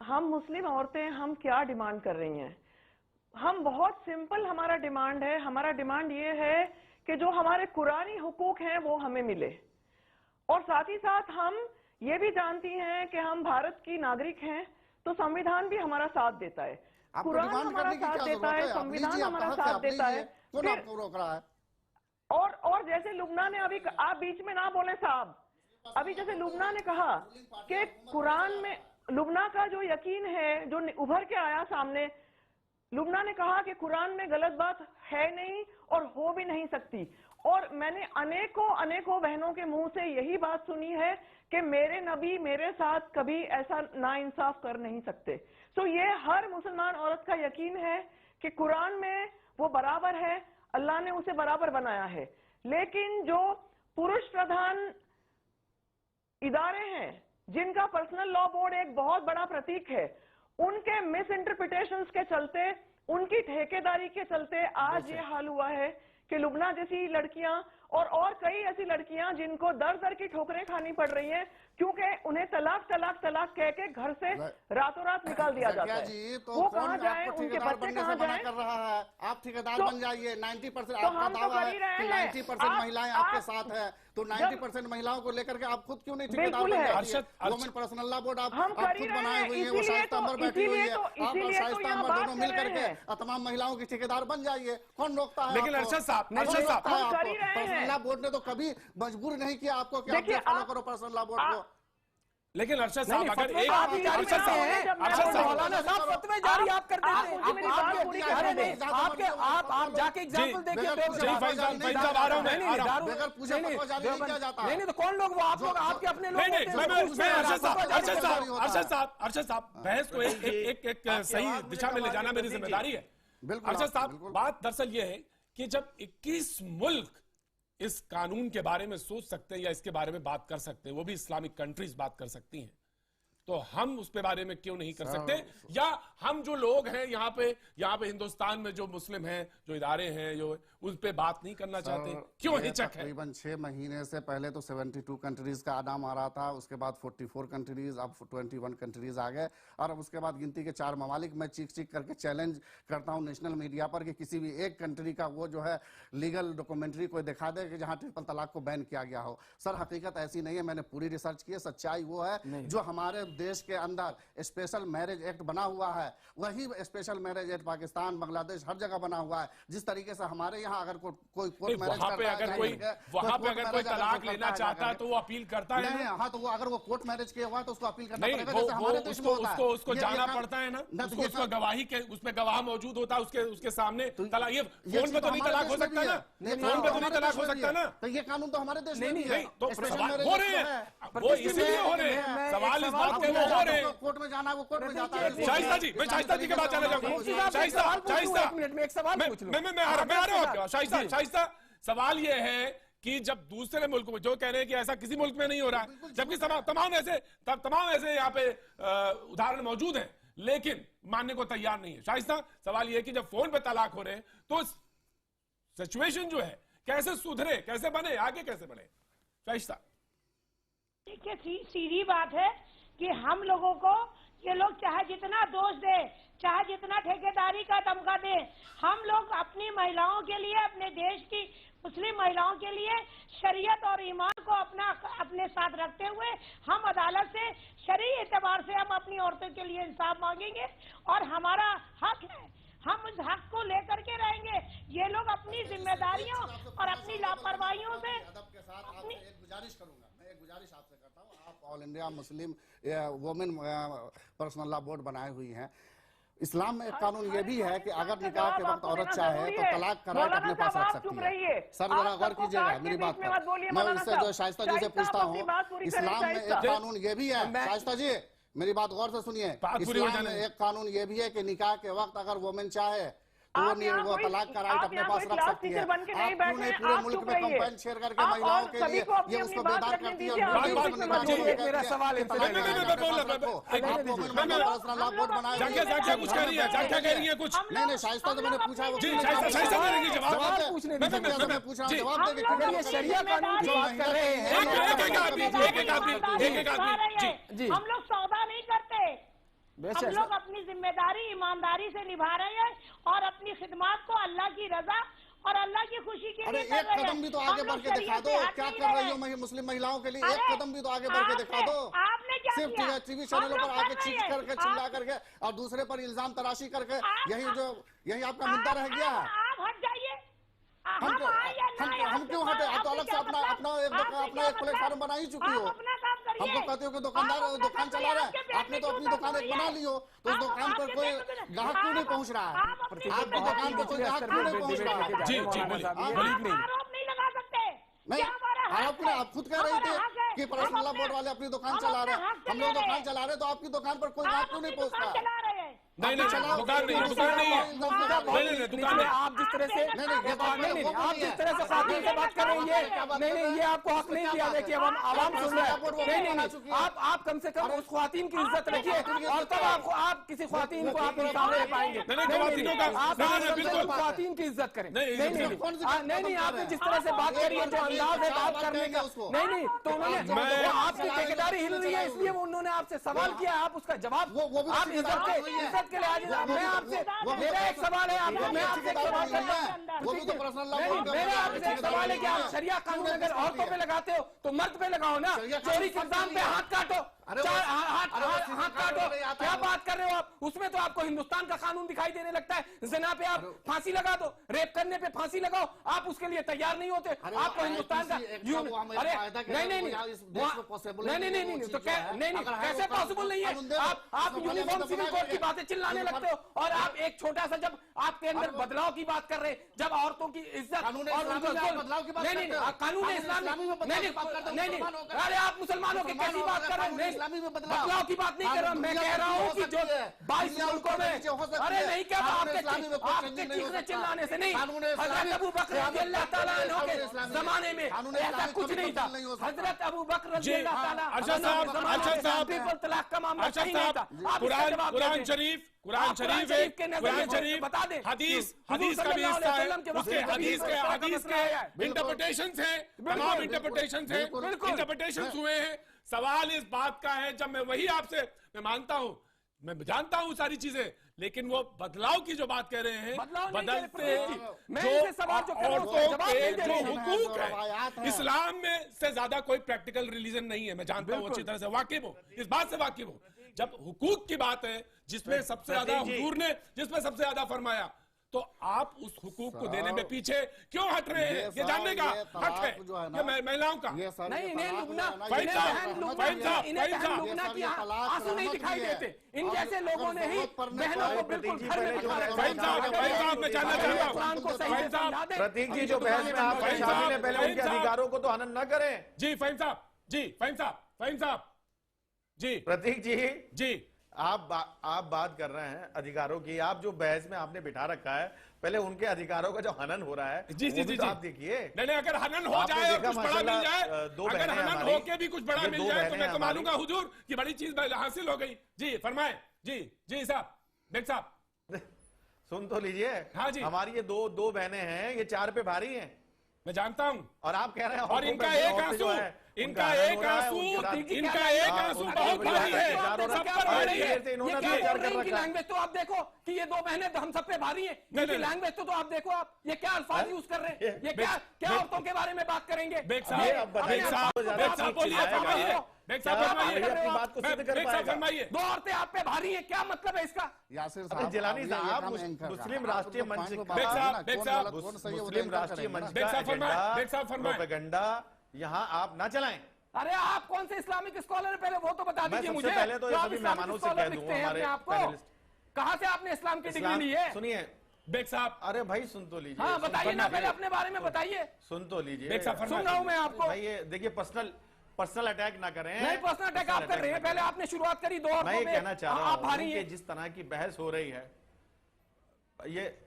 S11: हम मुस्लिम औरतें हम क्या डिमांड कर रही हैं? हम बहुत सिंपल हमारा डिमांड है। हमारा डिमांड ये है कि जो हमारे कुरानी हुकूक हैं वो हमें मिले, और साथ ही साथ हम ये भी जानती हैं कि हम भारत की नागरिक हैं, तो संविधान भी हमारा साथ देता है, कुरान हमारा साथ देता है, संविधान हमारा साथ देता है। और जैसे लुबना ने अभी, आप बीच में ना बोले साहब, अभी जैसे लुबना ने कहा कि कुरान में, लुबना का जो यकीन है जो उभर के आया सामने, लुबना ने कहा कि कुरान में गलत बात है नहीं और हो भी नहीं सकती। और मैंने अनेकों बहनों के मुंह से यही बात सुनी है कि मेरे नबी मेरे साथ कभी ऐसा नाइंसाफ कर नहीं सकते। तो ये हर मुसलमान औरत का यकीन है कि कुरान में वो बराबर है, अल्लाह ने उसे बराबर बनाया है। लेकिन जो पुरुष प्रधान इदारे हैं, जिनका पर्सनल लॉ बोर्ड एक बहुत बड़ा प्रतीक है, उनके मिस इंटरप्रिटेशंस के चलते, उनकी ठेकेदारी के चलते आज ये हाल हुआ है कि लुबना जैसी लड़कियां और कई ऐसी लड़कियां जिनको दर दर की ठोकरें खानी पड़ रही हैं, क्योंकि उन्हें तलाक कह के घर से रातों रात निकाल दिया जाता है।
S6: तो
S11: वो कहाँ जाए, उनके बच्चे कहाँ जाए?
S6: कर रहा है, आप ठेकेदार बन जाइए। 90% आपका दावा है कि 90% महिलाएं आपके साथ है, तो 90% महिलाओं को लेकर के आप खुद क्यों नहीं ठेकेदार बन जाइए? वुमेन पर्सनल लॉ बोर्ड आप खुद बनाए हुई है, वो शाइस्ता अंबर बैठी हुई है, आप और शाइस्ता अंबर दोनों मिल करके तमाम महिलाओं की ठेकेदार बन जाइए। कौन रोकता है?
S1: लेकिन अरशद साहब,
S6: पर्सनल लॉ बोर्ड ने तो कभी मजबूर नहीं किया आपको कि आप फॉलो करो पर्सनल लॉ बोर्ड को।
S1: लेकिन अरशद साहब, अगर एक अरशद साहब
S8: फतवे जारी आप कर देते हैं, आप जाके एग्जांपल देखिए। नहीं तो कौन लोग, वो आप लोग आपके अपने लोग।
S1: अरशद साहब, बहस को एक सही दिशा में ले जाना मेरी जिम्मेदारी है। अरशद साहब, बात दरअसल ये है कि जब 21 मुल्क इस कानून के बारे में सोच सकते हैं या इसके बारे में बात कर सकते हैं, वो भी इस्लामिक कंट्रीज बात कर सकती हैं, तो हम उस पे बारे में क्यों नहीं कर सकते? या हम जो लोग हैं यहाँ पे हिंदुस्तान में जो मुस्लिम हैं, जो इदारे हैं, जो उस पे बात नहीं करना चाहते, क्यों हिचक है?
S6: तकरीबन 6 महीने से पहले तो 72 कंट्रीज का नाम आ रहा था, उसके बाद 44 कंट्रीज, अब 21 कंट्रीज आ गए, और अब उसके बाद गिनती के 4 ममालिक। मैं चीख करके चैलेंज करता हूँ नेशनल मीडिया पर कि किसी भी एक कंट्री का वो जो है लीगल डॉक्यूमेंट्री कोई दिखा दे कि जहाँ ट्रिपल तलाक को बैन किया गया हो। सर, हकीकत ऐसी नहीं है, मैंने पूरी रिसर्च की है। सच्चाई वो है जो हमारे देश के अंदर स्पेशल मैरिज एक्ट बना हुआ है, वही special marriage act Pakistan, Bangladesh, हर जगह बना हुआ है। जिस तरीके से हमारे यहाँ अगर कोई कोर्ट मैरिज
S1: वहां पे अगर कोई तलाक लेना चाहता है तो वो अपील करता है।
S6: हाँ, तो वो अगर वो कोर्ट मैरिज किया हुआ है तो उसको अपील करना पड़ेगा।
S1: उसको जाना पड़ता है ना, उसको गवाही के, उसमें गवाह मौजूद होता है, उसके सामने तलाक। ये फोन पे तो नहीं तलाक हो सकता ना, फोन पे तो नहीं तलाक हो सकता ना।
S6: तो ये कानून तो हमारे देश में नहीं है।
S1: तो हो रहे हैं, वो इसलिए हो रहे हैं। सवाल इस बात के वो हो रहे हैं,
S6: कोर्ट में जाना, वो कोर्ट में जाता है।
S1: शाइस्ता जी, मैं शाइस्ता जी के बात जाना चाहूंगा। शाइस्ता, सवाल ये है कि जब दूसरे मुल्क में, जो कह रहे हैं कि ऐसा किसी मुल्क में नहीं हो रहा है, जबकि तमाम ऐसे यहाँ पे उदाहरण मौजूद हैं, लेकिन मानने को तैयार नहीं है। शाइस्ता, सवाल ये है कि जब फोन पे तलाक हो रहे हैं तो सिचुएशन जो है कैसे सुधरे, कैसे बने, आगे कैसे बढ़े? शाइस्ता,
S9: सीधी बात है कि हम लोगों को ये लोग चाहे जितना दोष दे, चाहे जितना ठेकेदारी का धमका दे, हम लोग अपनी महिलाओं के लिए, अपने देश की मुस्लिम महिलाओं के लिए शरीयत और ईमान को अपने साथ रखते हुए हम अदालत से शरई एतबार से हम अपनी औरतों के लिए इंसाफ मांगेंगे, और हमारा हक है, हम उस हक को लेकर के रहेंगे। ये लोग अपनी जिम्मेदारियों और अपनी लापरवाहियों से
S6: एक गुजारिश करूंगा, मैं एक गुजारिश आपसे करता हूँ। आप all India Muslim women personal law board बनाए हुई हैं, इस्लाम में एक कानून ये भी है कि अगर निकाह के वक्त औरत चाहे तो तलाक का राइट अपने पास रख सकती है। सर जरा गौर कीजिएगा मेरी बात पर। मैं इससे जो शाइस्ता जी से पूछता हूँ, इस्लाम में एक कानून ये भी है, शाइस्ता जी मेरी बात गौर से सुनिए, इस्लाम में एक कानून ये भी है कि निकाह के वक्त अगर वुमेन चाहे तो वो तलाक का राइट अपने पास रख सकती है। आप क्यों नहीं पूरे मुल्क में कंपेन शेयर करके महिलाओं के लिए ये उसको बेदार करती है?
S8: मेरा सवाल है,
S1: कुछ कह रही है, क्या कह रही है कुछ?
S6: नहीं शाइस्ता तो मैंने पूछा,
S1: मैं
S6: पूछा जवाब देंगे।
S8: शरिया कानून की बात कर रहे हैं,
S9: हम लोग सौदा नहीं करते, हम लोग अपनी जिम्मेदारी ईमानदारी से निभा रहे हैं और अपनी खिदमत को अल्लाह की रजा और अल्लाह की खुशी के लिए
S6: एक कदम भी तो आगे बढ़ के दिखा दो। क्या कर रही हो मुस्लिम महिलाओं के लिए? एक कदम भी तो आगे बढ़ के दिखा दो।
S9: आपने क्या
S6: सिर्फ टीवी चैनलों पर आके चीख करके चिल्ला करके और दूसरे पर इल्जाम तराशी करके यही आपका मुद्दा रह गया है।
S9: आप हट जाइए,
S6: हम क्यों हटे? आप तो अलग से अपना एक प्लेटफॉर्म बना ही चुकी हो। हमको कहते हो कि दुकानदार दुकान चला रहा है, आपने तो अपनी दुकान एक बना ली हो, तो उस दुकान पर कोई ग्राहक क्यों नहीं पहुंच रहा है? आपकी दुकान पर कोई ग्राहक क्यों नहीं पहुंच रहा है?
S1: जी
S9: आरोप नहीं लगा सकते।
S6: नहीं आप खुद कह रहे थे कि पर्सनल लॉ बोर्ड वाले अपनी दुकान चला रहे हैं, हम लोग दुकान चला रहे, तो आपकी दुकान पर कोई ग्राहक क्यों नहीं पहुंचता?
S1: नहीं दुकान नहीं है, दुकान नहीं है।
S8: आप जिस तरह से आप जिस तरह से खातून से बात कर रहे हैं, नहीं ये आपको हक नहीं दिया। देखिए अब हम आवाम सुन रहे हैं। नहीं आप कम से कम उस ख्वातीन की इज्जत रखिए और तब आप किसी ख्वातीन को आप इंसान ले पाएंगे। ख्वातीन की इज्जत करें। नहीं आपने जिस तरह से बात करी है, जो अंदाज है बात करने का, नहीं तो उन्होंने आपकी ठेकेदारी हिल रही है, इसलिए उन्होंने आपसे सवाल किया, आप उसका जवाब आप इज्जत के लिए। मैं आपसे मेरा एक सवाल है, आपको मैं आपसे एक सवाल करता हूं, मेरा आपसे एक सवाल है कि आप शरिया कानून अगर औरतों पे लगाते हो तो मर्द पे लगाओ ना। चोरी के इल्जाम पे हाथ काटो, हाथ काटो, क्या बात कर रहे हो आप? उसमें तो आपको हिंदुस्तान का कानून दिखाई देने लगता है। जिना पे आप फांसी लगा दो, रेप करने पे फांसी लगाओ, आप उसके लिए तैयार नहीं होते। आपको हिंदुस्तान का अरे नहीं तो कैसे पॉसिबल नहीं है? आप यूनिफॉर्म सिविल कोड की बातें चिल्लाने लगते हो और आप एक छोटा सा, जब आपके अंदर बदलाव की बात कर रहे हैं, जब औरतों की इज्जत और कानून इस्लाम नहीं, अरे आप मुसलमानों की कैसी बात कर रहे हैं? बदलाव की बात नहीं कर रहा, मैं कह रहा हूँ कि जो 22 मुल्कों में, अरे नहीं क्या आपके चीखने चिल्लाने से नहीं, हजरत अबू बकर रज़ियल्लाहु ताला अन्हु के जमाने में ऐसा कुछ नहीं था। हजरत अबू बकर रज़ियल्लाहु ताला अन्हु तलाक का मामला नहीं था।
S1: कुरान शरीफ बता दें, हदीस का भी हिस्सा है, उसके हदीस के इंटरप्रिटेशंस हैं, तमाम इंटरप्रिटेशंस हुए हैं। सवाल इस बात का है, जब मैं वही आपसे मैं मानता हूं, मैं जानता हूं सारी चीजें, लेकिन वो बदलाव की जो बात कह रहे हैं, बदलते जो औरतों के जो हुकूक है, इस्लाम में से ज्यादा कोई प्रैक्टिकल रिलीजन नहीं है। मैं जानता हूं, अच्छी तरह से वाकिफ हूं, इस बात से वाकिफ हूं। जब हुकूक की बात है, जिसमें सबसे ज्यादा हुजूर ने जिसमें सबसे ज्यादा फरमाया, तो आप उस हुकूक को देने में पीछे क्यों हट रहे हैं? ये जानने का हक है ये महिलाओं का।
S8: आंसू नहीं दिखाई देते, इन जैसे लोगों ने ही बहनों को बिल्कुल घर में
S1: मैं जानना चाहता हूँ
S7: प्रतीक जी, जो बहस में आप शामिल हैं, पहले उनके अधिकारों को तो हनन न करें।
S1: जी फहीम साहब जी
S7: प्रतीक जी आप बात कर रहे हैं अधिकारों की। आप जो बहस में आपने बिठा रखा है, पहले उनके अधिकारों का जो हनन हो रहा है,
S1: जी
S7: आप देखिए।
S1: नहीं अगर हनन हो जाए, कुछ बड़ा मिल जाए, अगर हनन होके भी कुछ बड़ा मिल जाए, तो मैं तो मानूंगा हुजूर की बड़ी चीज हासिल हो गई। जी फरमाए। जी साहब, बेग साहब
S7: सुन तो लीजिए।
S1: हाँ जी,
S7: हमारी ये दो बहनें हैं, ये 4 पे भारी हैं,
S1: मैं जानता हूं।
S7: और आप कह रहे हैं
S1: और इनका एक आंसू बहुत भारी है, सब पर भारी है।
S8: इनकी लैंग्वेज तो आप देखो कि ये 2 बहनें हम सब पे भारी हैं। इनकी लैंग्वेज तो आप देखो, आप ये क्या अल्फाज यूज कर रहे हैं, ये क्या औरतों के बारे में बात करेंगे?
S1: बेग साहब फरमाइए।
S8: 2 औरतें आप पे भारी हैं, क्या मतलब है इसका?
S6: यासिर साहब,
S7: जिलानी साहब, मुस्लिम राष्ट्रीय मंच मुस्लिम राष्ट्रीय मंच का प्रोपेगेंडा यहाँ आप ना चलाएं।
S8: अरे आप कौन से इस्लामिक स्कॉलर है, पहले वो तो बता दीजिए मुझे।
S7: पहले तो सभी मेहमानों से कह दूं, हमारे
S8: कहाँ से आपने इस्लाम की डिग्री ली है?
S7: सुनिए
S1: बेग साहब,
S7: अरे भाई सुन तो लीजिए।
S8: हाँ बताइए ना, पहले अपने बारे में बताइए।
S7: सुन तो लीजिए,
S8: सुन रहा हूँ मैं आपको।
S7: भाई ये देखिए, पर्सनल अटैक ना करें।
S8: नहीं, पर्सनल अटैक आप कर रहे हैं। पहले आपने शुरुआत करी 2 और
S7: मैं ये कहना चाह रहा
S8: आप भारी
S7: हूं कि
S8: हैं।
S7: जिस तरह की बहस हो रही है, ये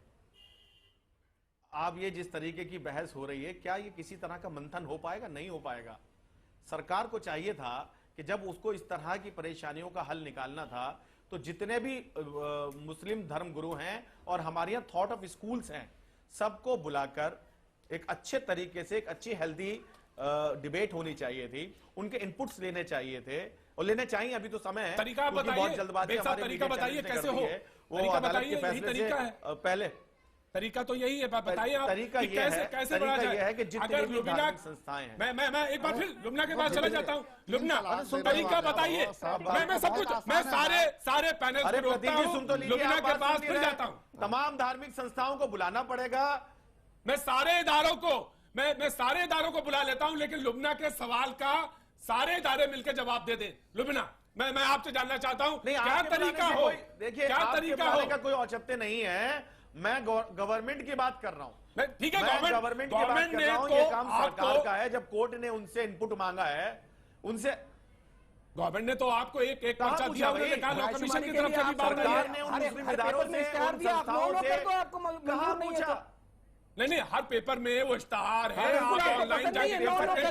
S7: जिस तरीके की बहस हो रही है, क्या ये किसी तरह का मंथन हो पाएगा? नहीं हो पाएगा। सरकार को चाहिए था कि जब उसको इस तरह की परेशानियों का हल निकालना था, तो जितने भी मुस्लिम धर्मगुरु हैं और हमारे यहाँ थॉट ऑफ स्कूल्स हैं, सबको बुलाकर एक अच्छे तरीके से एक अच्छी हेल्दी डिबेट होनी चाहिए थी, उनके इनपुट्स लेने चाहिए थे और लेने चाहिए। अभी तो समय है,
S1: तरीका बताइए,
S7: बहुत जल्दबाजी हमारे
S1: तरीका बताइए कैसे हो,
S7: वो अदालत के फैसले से पहले
S1: तरीका तो यही है, बताइए आप
S7: तरीका ये है,
S1: कैसे बढ़ा जाए।
S7: है कि जितनी भी धार्मिक संस्थाएं हैं,
S1: मैं एक बार फिर लुबना के पास चला जाता हूँ। लुबना, तरीका बताइए। मैं सब कुछ, मैं सारे पैनल को रोकता हूँ, लुबना के पास फिर जाता हूँ।
S7: तमाम धार्मिक संस्थाओं को बुलाना पड़ेगा।
S1: मैं सारे इदारों को बुला लेता हूं, लेकिन लुबना के सवाल का सारे इदारे मिलकर जवाब दे दें। लुबना, मैं आपसे जानना चाहता हूं, क्या तरीका हो?
S7: देखिए,
S1: क्या तरीका हो?
S7: का कोई औचित्य नहीं है। मैं गवर्नमेंट की बात कर रहा हूं।
S1: ठीक है,
S7: गवर्नमेंट की बात कर रहा हूं। ये काम सरकार का है। जब कोर्ट ने उनसे इनपुट मांगा है, उनसे
S1: गवर्नमेंट ने तो आपको एक पर्चा दिया, उन्होंने कहा लॉ कमीशन की तरफ से भी बात
S7: सरकार ने उन मुस्लिम इदारों से, उन संस्थाओं से कहां पूछा?
S1: नहीं, हर पेपर में वो इश्तहार है, आप ऑनलाइन जाके देख सकते हैं।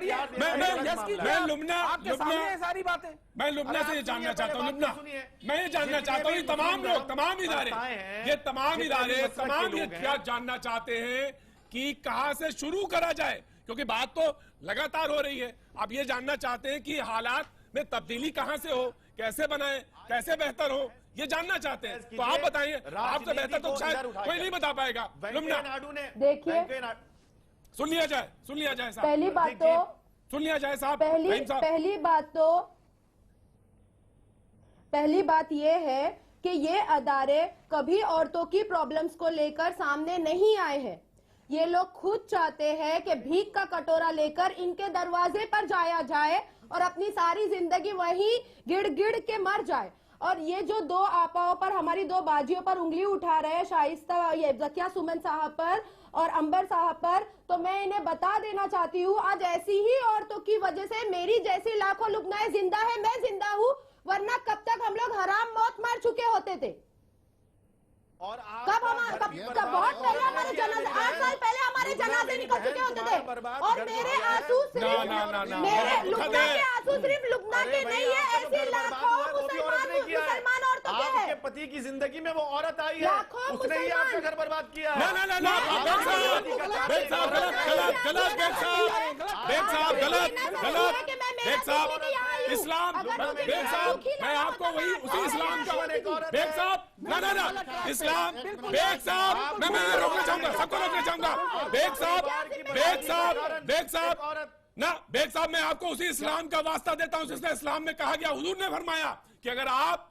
S1: मैं लुबना से ये जानना चाहता हूँ, मैं ये जानना चाहता हूँ, तमाम लोग, तमाम इदारे ये क्या जानना चाहते हैं कि कहां से शुरू करा जाए, क्योंकि बात तो लगातार हो रही है। आप ये जानना चाहते हैं कि हालात में तब्दीली कहां से हो, कैसे बनाए, कैसे बेहतर हो, ये जानना चाहते हैं। तो आप बताइए, आपसे बेहतर तो शायद कोई नहीं बता पाएगा। लुबना,
S10: देखिए,
S1: सुन लिया जाए साहब।
S10: पहली बात तो
S1: सुन लिया जाए साहब।
S10: पहली बात ये है कि ये अदारे कभी औरतों की प्रॉब्लम्स को लेकर सामने नहीं आए हैं। ये लोग खुद चाहते हैं कि भीख का कटोरा लेकर इनके दरवाजे पर जाया जाए और अपनी सारी जिंदगी वहीं गिड़ गिड़ के मर जाए। और ये जो 2 आपाओं पर, हमारी 2 बाजियों पर उंगली उठा रहे हैं, शाइस्ता, ये ज़किया सुमन साहब पर और अंबर साहब पर, तो मैं इन्हें बता देना चाहती हूँ, आज ऐसी ही औरतों की वजह से मेरी जैसी लाखों लुबनाएं जिंदा है, मैं जिंदा हूँ, वरना कब तक हम लोग हराम मौत मर चुके होते थे।
S7: और
S10: कब बहुत पहले हमारे जनाजे, 8 साल पहले हमारे जनाजे निकल चुके होते थे। और मेरे आंसू मेरे लुबना के आंसू सिर्फ लुबना के नहीं है, ऐसी लाखों मुसलमान औरतों के हैं।
S7: आपके पति की जिंदगी में वो औरत आई है, उसने ही आपका घर बर्बाद किया है।
S1: इस्लाम, मैं आपको वही उसी इस्लाम का इस्लाम, बेग साहब, मैं रोकना चाहूंगा, सबको रोकना चाहूंगा। बेग साहब, मैं आपको उसी इस्लाम का वास्ता देता हूं जिसने इस्लाम में कहा गया, हुजूर ने फरमाया कि अगर आप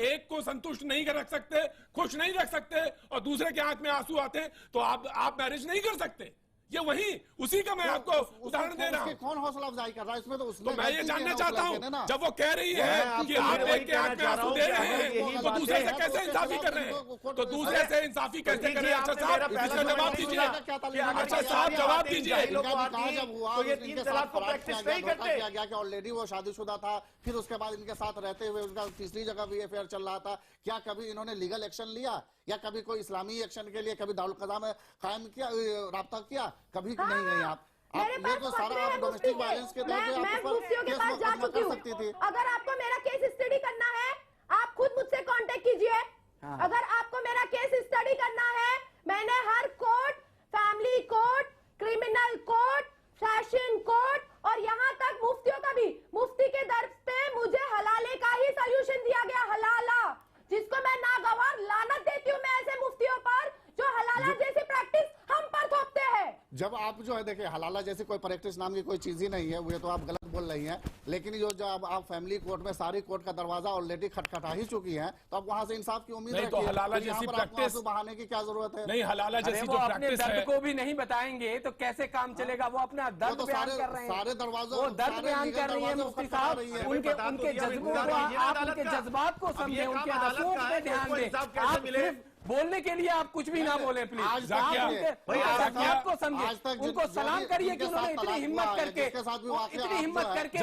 S1: एक को संतुष्ट नहीं कर रख सकते, खुश नहीं रख सकते और दूसरे के आंख में आंसू आते हैं, तो आप मैरिज नहीं कर सकते। ये वही उसी का मैं आपको उदाहरण दे रहा हूँ।
S6: कौन हौसला अफजाई कर रहा है इसमें? तो
S1: मैं ये जानना चाहता हूँ, जब वो कह रही है कि आप एक के आंख में आंसू दे रहे हैं, तो दूसरे से कैसे इंसाफी कर रहे हैं? तो दूसरे से इंसाफी कैसे कर रहे हैं? अच्छा साहब, इसका जवाब दीजिए। अच्छा साहब, जवाब दीजिए।
S6: किया गया कि ऑलरेडी वो शादीशुदा था, फिर उसके बाद इनके साथ रहते हुए उनका तीसरी जगह भी अफेयर चल रहा था। क्या कभी इन्होंने लीगल एक्शन लिया या कभी कोई इस्लामी एक्शन के लिए कभी दारुल क़ज़ा में कायम किया, राब्ता किया? कभी नहीं गई आप। ये तो सारा आप डोमेस्टिक वायलेंस के तहत कर सकती थी।
S10: अगर आपको मेरा केस स्टडी करना है, आप खुद मुझसे कांटेक्ट कीजिए। अगर आपको मेरा केस स्टडी करना है, मैंने हर court, family court, criminal court, fashion court और यहाँ तक मुफ्तियों का भी, मुफ्ती के दर पे मुझे हलाले का ही सोल्यूशन दिया गया, हलाला, जिसको मैं नागवार लानत देती हूँ मैं ऐसे मुफ्तियों पर जो हलाला जैसी प्रैक्टिस हम पर थोपते हैं।
S6: जब आप जो है देखिए, हलाला जैसी कोई प्रैक्टिस नाम की कोई चीज ही नहीं है, वो तो आप गलत बोल रही हैं, लेकिन जो अब आप फैमिली कोर्ट में सारी कोर्ट का दरवाजा ऑलरेडी खटखटा ही चुकी है, तो अब वहां से इंसाफ की उम्मीद
S1: नहीं, तो हलाला जैसी प्रैक्टिस
S6: बहाने की क्या जरूरत है?
S1: नहीं, हलाला जैसी
S8: वो
S1: जो
S8: अपने
S1: प्रैक्टिस
S8: दर्द
S1: है
S8: को भी नहीं बताएंगे तो कैसे काम चलेगा? वो अपना दर्द बयान कर रहे हैं,
S6: सारे दरवाजों,
S8: वो दर्द बयान कर रही है मुफ्ती साहब। उनके जज्बों को, आप उनके जज्बात को समझे, उनके आंसुओं पे ध्यान दें। आप सिर्फ बोलने के लिए आप कुछ भी ना बोले प्लीज। आप जज्बात को समझे, उनको सलाम करिए कि उन्होंने इतनी हिम्मत करके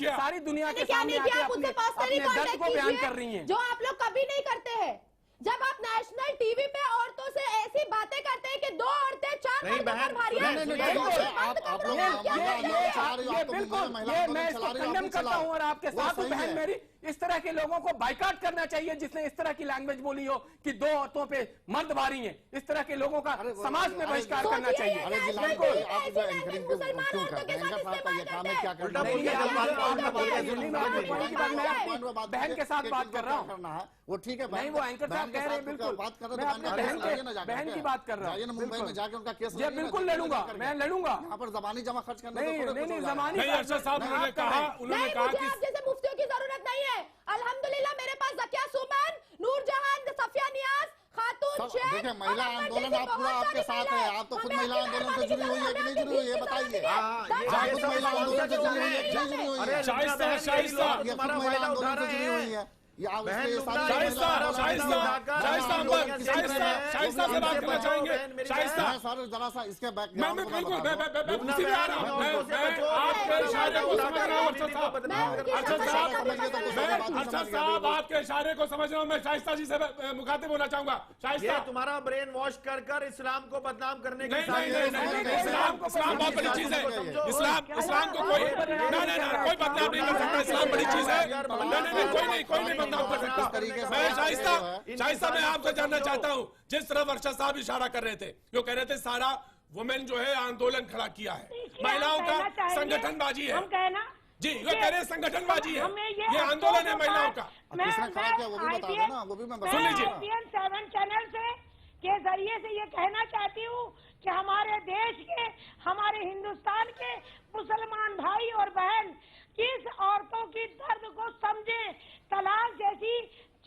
S8: सारी दुनिया के सामने आके अपने दर्द को बयान कर रही हैं,
S10: जो आप लोग कभी नहीं करते हैं। जब आप नेशनल टीवी पे औरतों से ऐसी बातें करते हैं कि 2 औरतें 4
S8: बिल्कुल, मैं इसको कंडेम करता हूँ और आपके साथ बहन मेरी, इस तरह के लोगों को बाइकाट करना चाहिए जिसने इस तरह की लैंग्वेज बोली हो कि 2 औरतों पे मर्द भारी हैं। इस तरह के लोगों का समाज में बहिष्कार करना चाहिए। बहन के साथ बात कर रहा हूँ,
S6: वो ठीक है,
S8: नहीं वो एंकर साहब कह रहे हैं, बिल्कुल
S6: बात कर
S8: मैं अपने बहन की बात कर रहा हूँ।
S6: मुंबई में जाके उनका केस
S8: बिल्कुल लड़ूंगा, मैं लड़ूंगा।
S6: यहाँ पर जबानी जमा खर्च करने
S8: नहीं जमानी
S1: नहीं। अरशद साहब उन्होंने कहा कि
S10: आप जैसे मुफ्तियों की जरूरत नहीं है। अल्हम्दुलिल्लाह मेरे पास ज़किया सुमन, नूरजहान, सफिया नियाज, खातून शेख।
S6: देखिए महिला आंदोलन आप पूरा आपके साथ है, आप तो खुद महिला आंदोलन से जुड़ी हुई है कि नहीं जुड़ी हुई है बताइए। आप खुद महिला आंदोलन से जुड़ी हुई है कि नहीं जुड़ी हुई है? महिला आंदोलन से जुड़ी हुई है।
S1: शाइस्ता से बात करना चाहेंगे। शाइस्ता
S6: जरा सा इसके
S1: मैं बिल्कुल उसी में आ रहा हूँ। मैं आपके इशारे को समझ रहा हूँ अरशद साहब, आपके इशारे को समझ रहा हूँ। मैं शाइस्ता जी से मुखातिब होना चाहूंगा। शाइस्ता,
S7: तुम्हारा ब्रेन वॉश कर इस्लाम को बदनाम करने की
S1: इस्लाम बहुत बड़ी चीज है। इस्लाम को कोई कोई बदनाम नहीं कर सकता। इस्लाम बड़ी चीज है। कोई नहीं बदनाम कर सकता। मैं शाइस्ता मैं आपसे जानना चाहता हूँ, जिस तरफ अरशद साहब इशारा कर रहे थे, जो कह रहे थे सारा वुमेन जो है आंदोलन खड़ा किया है, महिलाओं का संगठनबाजी है। जी, ये कह रहे संगठनबाजी है, ये आंदोलन है महिलाओं का।
S6: किसने खड़ा किया वो भी बता दो ना, वो भी मैं
S1: सुन लीजिए।
S9: IPN7 चैनल के जरिए से ये कहना चाहती हूँ कि हमारे देश के, हमारे हिंदुस्तान के मुसलमान भाई और बहन इस औरतों की दर्द को समझें, तलाक जैसी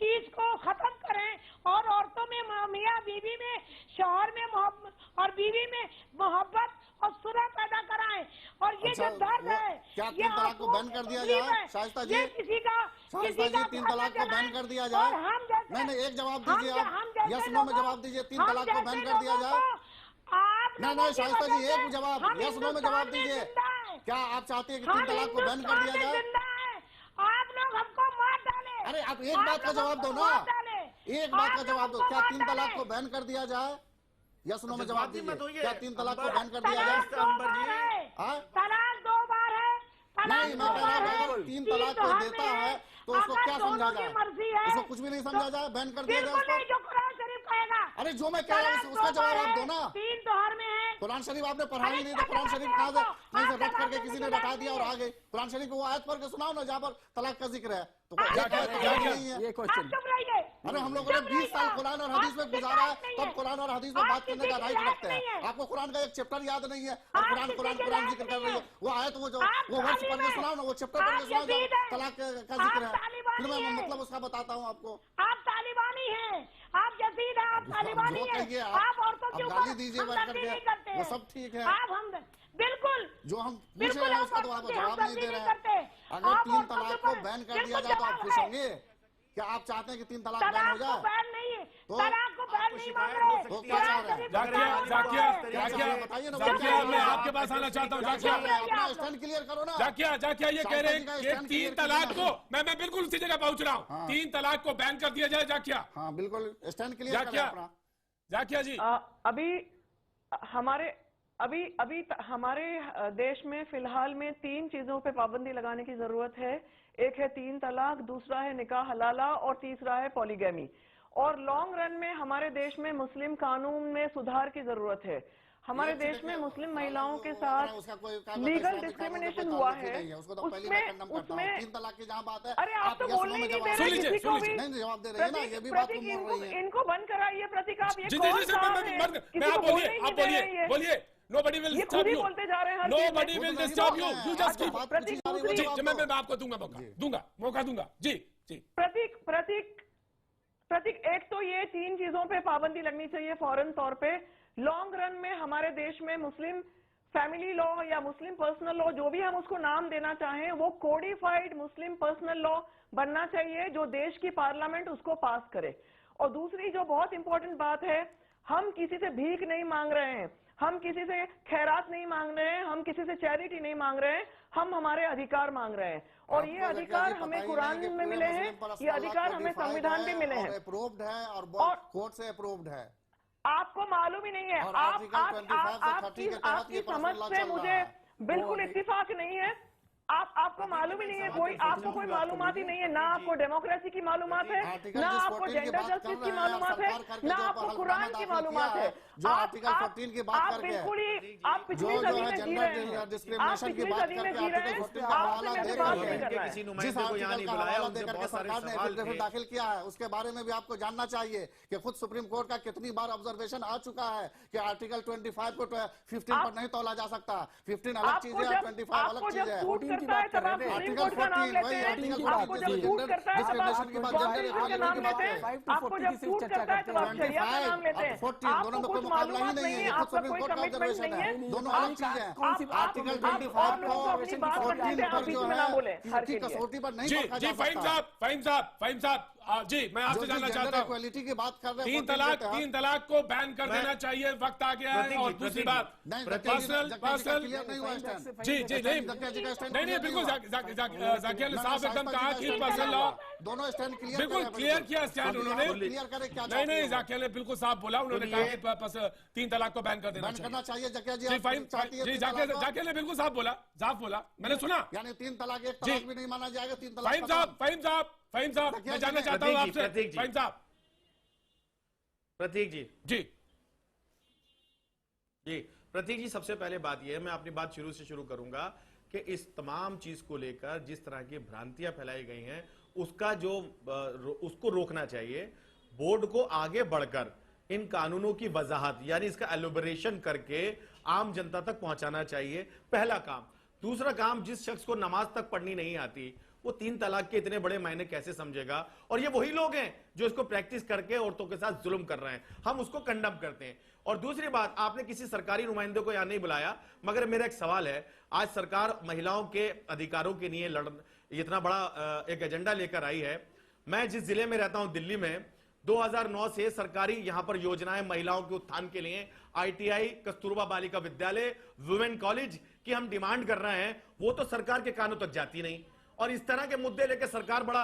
S9: चीज को खत्म करें और औरतों में, मियाँ बीवी में, शौहर में मोहब्बत और बीवी में मोहब्बत और सुलह पैदा कराएं। और ये जो दर्द है,
S6: क्या 3 तलाक को बैन कर दिया जाए? शाइस्ता जी, शाइस्ता जी 3 तलाक को बैन कर दिया जाए? नहीं, एक जवाब दीजिए आप, यस नो में जवाब दीजिए। 3 तलाक को बैन कर दिया जाए? नहीं शाइस्ता जी एक जवाब, यस नो में जवाब दीजिए। क्या आप चाहते हैं कि 3 तलाक को बैन कर दिया जाए?
S9: आप लोग हमको मार डाले।
S6: अरे आप एक बात का जवाब दो ना, एक बात का जवाब दो। क्या 3 तलाक को बैन कर दिया जाए? यस नो में जवाब दीजिए। क्या 3 तलाक को बैन कर दिया जाए?
S9: तलाक 2 बार है।
S6: नहीं, मैं कह रहा हूँ अगर 3 तलाक को देता है तो उसको क्या समझा जाए? उसको कुछ भी नहीं समझा जाए, बैन कर दिया जाए उसको।
S9: जो कुरान शरीफ कहेगा।
S6: अरे जो मैं कह रहा हूँ उसका जवाब आप दो ना।
S9: 3 तोहर में है।
S6: कुरान शरीफ आपने पढ़ा ही नहीं, तो कुरान शरीफ कहाँ से रट करके किसी ने रटा दिया और आ गए। कुरान शरीफ को वो आयत पढ़ के सुनाओ ना जहाँ पर तलाक का जिक्र है। तो
S8: ये क्वेश्चन,
S6: अरे हम लोगों ने 20 साल कुरान और हदीस में गुजारा है, तब कुरान और हदीस में बात करने का राइट रखते हैं। आपको कुरान का एक चैप्टर याद नहीं है और कुरान जिक्र कर रही है। वो आयत वो वर्ष पढ़ के सुनाओ ना, वो चैप्टर पढ़ के सुनाओ जो तलाक का जिक्र है। फिर मैं मतलब उसका बताता हूँ आपको।
S9: आप तालिबानी हैं, आप जसीद हैं, आप तालिबानी हैं। आप औरतों के
S6: गाली दीजिए बैठ करके, वो सब ठीक है।
S9: आप हम बिल्कुल
S6: जो हम पूछ रहे हैं उसका तो आप जवाब नहीं दे रहे हैं। अगर 3 तलाक को बैन कर दिया जाए तो आप खुश होंगे? क्या आप चाहते हैं कि 3 तलाक बैन हो जाए?
S9: बैन नहीं है, तलाक को बैन नहीं मांग रहे।
S6: तो क्या चाह रहे हैं?
S1: जाकिया मैं आपके पास आना चाहता हूँ।
S6: अपना स्टैंड क्लियर करो ना।
S1: जाकिया ये कह रहे हैं कि 3 तलाक को, मैं बिल्कुल उसी जगह पहुंच रहा हूँ। 3 तलाक को बैन कर दिया जाए। जाकिया,
S6: हाँ बिल्कुल स्टैंड क्लियर करें अपना।
S11: जाकिया जी, अभी हमारे देश में फिलहाल में 3 चीजों पे पाबंदी लगाने की जरूरत है। एक है 3 तलाक, दूसरा है निकाह हलाला और तीसरा है पॉलीगैमी। और लॉन्ग रन में हमारे देश में मुस्लिम कानून में सुधार की जरूरत है। हमारे देश में मुस्लिम महिलाओं के साथ लीगल डिस्क्रिमिनेशन हुआ है। उसमें
S6: 3 तलाक की जहाँ बात है,
S11: अरे आप तो बोलने ही नहीं दे रहे किसी को भी।
S6: जवाब दे रहे हैं ना, ये भी बात तुम बोल रही है।
S11: इनको बंद कराइए। प्रतीक आप ये
S1: बोलिए Nobody will
S11: ये
S1: disturb
S11: खुद ही
S1: you.
S11: बोलते जा रहे हैं हर
S1: Nobody
S11: चीज़ में।
S1: will disturb you. You just keep.
S11: प्रतीक दूसरी
S1: जी, मैं आपको दूंगा मौका दूंगा। जी जी।
S11: प्रतीक एक तो ये 3 चीजों पे पाबंदी लगनी चाहिए फौरन तौर पे। लॉन्ग रन में हमारे देश में मुस्लिम फैमिली लॉ या मुस्लिम पर्सनल लॉ, जो भी हम उसको नाम देना चाहें, वो कोडिफाइड मुस्लिम पर्सनल लॉ बनना चाहिए जो देश की पार्लियामेंट उसको पास करे। और दूसरी जो बहुत इंपॉर्टेंट बात है, हम किसी से भीख नहीं मांग रहे हैं, हम किसी से खैरात नहीं मांग रहे हैं, हम किसी से चैरिटी नहीं मांग रहे हैं, हम हमारे अधिकार मांग रहे हैं। और ये अधिकार हमें कुरान में मिले हैं, ये अधिकार हमें संविधान में मिले हैं,
S12: अप्रूव्ड है और कोर्ट से अप्रूव्ड है।
S11: आपको मालूम ही नहीं है। आपकी समझ से मुझे बिल्कुल इत्तेफाक नहीं है। आपको मालूम ही नहीं है, आपको कोई मालूमात ही नहीं है, ना आपको डेमोक्रेसी की मालूमात है, ना आपको जेंडर जस्टिस की मालूमात है, ना आपको कुरान की मालूमात है। आप बिल्कुल ही आप पिछली सदी में जी रहे हैं, आप पिछली सदी में जी रहे हैं।
S12: सरकार ने एफिडेविट दाखिल किया है, उसके बारे में भी आपको जानना चाहिए कि खुद सुप्रीम कोर्ट का कितनी बार ऑब्जर्वेशन आ चुका है कि आर्टिकल 25 को 15 पर नहीं तोला जा सकता। 15 अलग चीज है, 25 अलग चीज है।
S11: करता है तब आप सुप्रीम कोर्ट का नाम लेते हैं, आपको जब सूट करता है तब आप कॉन्स्टिट्यूशन का नाम लेते हैं, आपको जब सूट करता है तब आप शरिया का नाम लेते हैं। आपको कुछ मालूमात नहीं है, आपका कोई कमिटमेंट नहीं है,
S12: दोनों अलग चीज है। आर्टिकल 25
S11: को अपनी बात रखने से आप बीच में ना बोले हर चीज
S12: कसौटी पर नहीं।
S1: जी फहीम साहब जी, मैं आपसे जानना चाहता हूँ,
S12: क्वालिटी की बात कर रहे हैं,
S1: 3 तलाक को बैन कर देना चाहिए, वक्त आ गया है। और दूसरी बात पर्सनल जी नहीं बिल्कुल जाकिर अली साहब एकदम कहा कि पर्सनल लॉ
S12: दोनों स्टैंड
S1: बिल्कुल क्लियर किया स्टैंड उन्होंने। नहीं जाकिर ने बिल्कुल साफ बोला, उन्होंने कहा कि 3 तलाक को बैन कर देना
S12: चाहिए।
S1: जाकिर ने बिल्कुल साफ बोला, मैंने सुना।
S12: यानी 3 तलाक एक तलाक भी नहीं माना जाएगा। 3 तलाक।
S1: फहीम साहब मैं जानना चाहता हूं आपसे, फहीम साहब।
S7: प्रतीक जी
S1: जी
S7: प्रतीक जी, सबसे पहले बात यह है, मैं अपनी बात शुरू से शुरू करूंगा कि इस तमाम चीज को लेकर जिस तरह की भ्रांतियां फैलाई गई हैं उसको रोकना चाहिए। बोर्ड को आगे बढ़कर इन कानूनों की वजाहत यानी इसका एलोबरेशन करके आम जनता तक पहुंचाना चाहिए, पहला काम। दूसरा काम, जिस शख्स को नमाज तक पढ़नी नहीं आती वो 3 तलाक के इतने बड़े मायने कैसे समझेगा? और ये वही लोग हैं जो इसको प्रैक्टिस करके औरतों के साथ जुल्म कर रहे हैं, हम उसको कंडम करते हैं। और दूसरी बात, आपने किसी सरकारी नुमाइंदे को यहां नहीं बुलाया, मगर मेरा एक सवाल है, आज सरकार महिलाओं के अधिकारों के लिए इतना बड़ा एक एजेंडा लेकर आई है। मैं जिस जिले में रहता हूं दिल्ली में, 2009 से सरकारी यहां पर योजनाएं महिलाओं के उत्थान के लिए ITI, Kasturba Balika Vidyalaya, women college की हम डिमांड कर रहे हैं, वो तो सरकार के कानों तक जाती नहीं। और इस तरह के मुद्दे लेकर सरकार बड़ा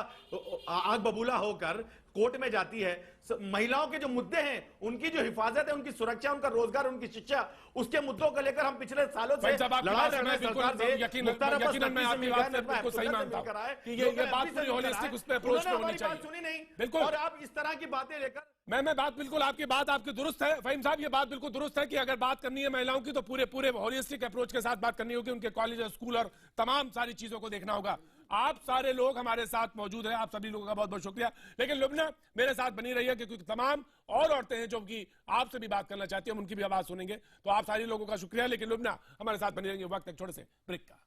S7: आग बबूला होकर कोर्ट में जाती है। महिलाओं के जो मुद्दे हैं, उनकी जो हिफाजत है, उनकी सुरक्षा, उनका रोजगार, उनकी शिक्षा, उसके मुद्दों को लेकर हम पिछले सालों से
S1: लड़ा रहे हैं सरकार से। यकीनन मैं आपकी बात से बिल्कुल सही मानता हूं कि ये बात पूरी होलिस्टिक उस पे अप्रोच होनी चाहिए।
S7: सुनी नहीं
S1: बिल्कुल,
S7: और आप इस तरह की बातें लेकर
S1: मैं बात बिल्कुल आपकी दुरुस्त है फहीम साहब, ये बात बिल्कुल दुरुस्त है कि अगर बात करनी है महिलाओं की तो पूरे होलिस्टिक अप्रोच के साथ बात करनी होगी, उनके कॉलेज और स्कूल और तमाम सारी चीजों को देखना होगा। आप सारे लोग हमारे साथ मौजूद हैं, आप सभी लोगों का बहुत बहुत शुक्रिया। लेकिन लुब्ना मेरे साथ बनी रही है क्योंकि तमाम और औरतें हैं जो कि आपसे भी बात करना चाहती हैं, हम उनकी भी आवाज सुनेंगे। तो आप सारे लोगों का शुक्रिया, लेकिन लुब्ना हमारे साथ बनी रहेंगे। वक्त एक छोटे से ब्रेक का।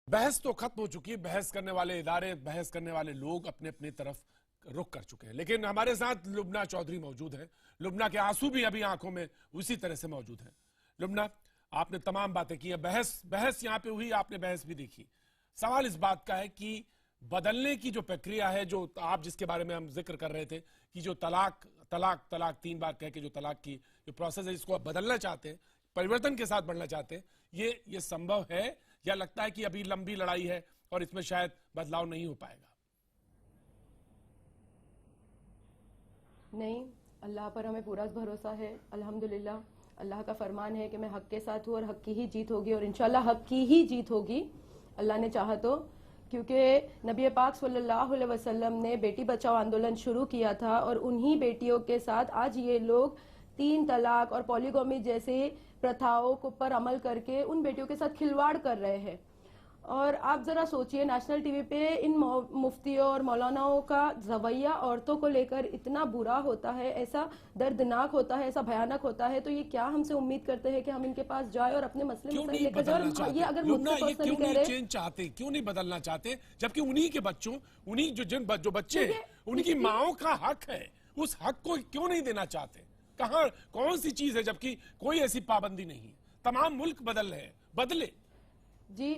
S1: बहस तो खत्म हो चुकी है, बहस करने वाले इदारे, बहस करने वाले लोग अपने अपनी तरफ रुख कर चुके हैं, लेकिन हमारे साथ लुब्ना चौधरी मौजूद है। लुब्ना के आंसू भी अभी आंखों में उसी तरह से मौजूद हैं। लुब्ना, आपने तमाम बातें की हैं, बहस यहां पे हुई, आपने बहस भी देखी। सवाल इस बात का है कि बदलने की जो प्रक्रिया है, जो आप जिसके बारे में हम जिक्र कर रहे थे कि जो तलाक 3 बार कह के जो तलाक की जो प्रोसेस है, इसको आप बदलना चाहते हैं, परिवर्तन के साथ बढ़ना चाहते हैं, ये संभव है या लगता है कि अभी लंबी लड़ाई है और इसमें शायद बदलाव नहीं हो पाएगा?
S3: नहीं, अल्लाह पर हमें पूरा भरोसा है। अल्हम्दुलिल्लाह, अल्लाह का फरमान है कि मैं हक के साथ हूँ और हक की ही जीत होगी, और इंशाल्लाह हक की ही जीत होगी, अल्लाह ने चाहा तो। क्योंकि नबी पाक सल्लल्लाहु अलैहि वसल्लम ने बेटी बचाओ आंदोलन शुरू किया था, और उन्हीं बेटियों के साथ आज ये लोग 3 तलाक और पॉलीगमी जैसे प्रथाओं पर अमल करके उन बेटियों के साथ खिलवाड़ कर रहे हैं।
S10: और आप जरा सोचिए, नेशनल टीवी पे इन मुफ्तियों और मौलानाओं का रवैया औरतों को लेकर इतना बुरा होता है, ऐसा दर्दनाक होता है, ऐसा भयानक होता है, तो ये क्या हमसे उम्मीद करते हैं कि हम इनके पास जाए और अपने मसले लेकर जाए? ये अगर मुझसे पर्सनली कह रहे
S1: चेंज चाहते, क्यों नहीं बदलना चाहते, जबकि उन्हीं के बच्चों, उन्हीं जो बच्चे हैं, उनकी माओ का हक है, उस हक को क्यों नहीं देना चाहते? कहाँ कौन सी चीज है जबकि कोई ऐसी पाबंदी नहीं है? तमाम मुल्क बदल रहे हैं, बदले
S10: जी।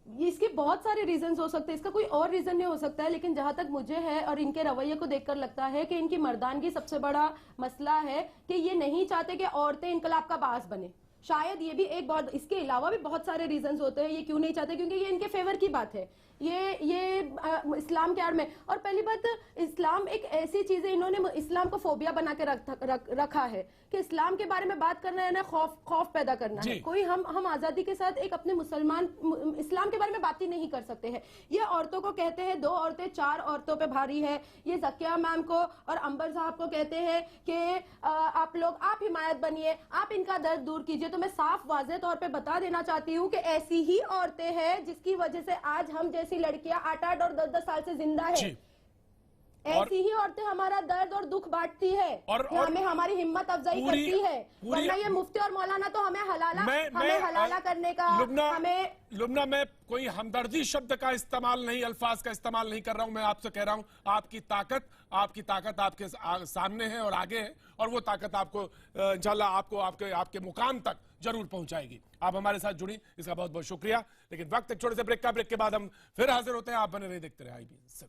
S10: इसके बहुत सारे रीजंस हो सकते हैं, इसका कोई और रीजन नहीं हो सकता है, लेकिन जहां तक मुझे है और इनके रवैये को देखकर लगता है कि इनकी मर्दानगी सबसे बड़ा मसला है कि ये नहीं चाहते कि औरतें इनकलाब का बास बने। शायद ये भी एक बहुत, इसके अलावा भी बहुत सारे रीजंस होते हैं ये क्यों नहीं चाहते, क्योंकि ये इनके फेवर की बात है, ये इस्लाम के आड़ में। और पहली बात, इस्लाम एक ऐसी चीज है, इन्होंने इस्लाम को फोबिया बना के रखा है कि इस्लाम के बारे में बात करना है ना खौफ पैदा करना है। कोई हम आजादी के साथ एक अपने मुसलमान इस्लाम के बारे में बात ही नहीं कर सकते हैं। ये औरतों को कहते हैं 2 औरतें 4 औरतों पे भारी है। ये ज़किया मैम को और अंबर साहब को कहते हैं कि आप हिमायत बनिए, आप इनका दर्द दूर कीजिए। तो मैं साफ वाज़ेह तौर पे बता देना चाहती हूँ कि ऐसी ही औरतें हैं जिसकी वजह से आज हम जैसी लड़कियां 8-8 और 10-10 साल से जिंदा है। ऐसी ही औरतें हमारा दर्द और दुख बांटती है और हमें हमारी हिम्मत अफजाई करती है। वरना ये मुफ्ती और मौलाना तो हमें हलाला करने का
S1: लुबना, मैं कोई हमदर्दी शब्द का इस्तेमाल नहीं, अल्फाज का इस्तेमाल नहीं कर रहा हूं। मैं आपसे कह रहा हूं आपकी ताकत आपके सामने है और आगे है, और वो ताकत आपको इंशाल्लाह आपके मुकाम तक जरूर पहुंचाएगी। आप हमारे साथ जुड़ी, इसका बहुत बहुत शुक्रिया। लेकिन वक्त एक छोटे से ब्रेक का, ब्रेक के बाद हम फिर हाजिर होते हैं। आप बने रहिए, देखते रहे IBN 7।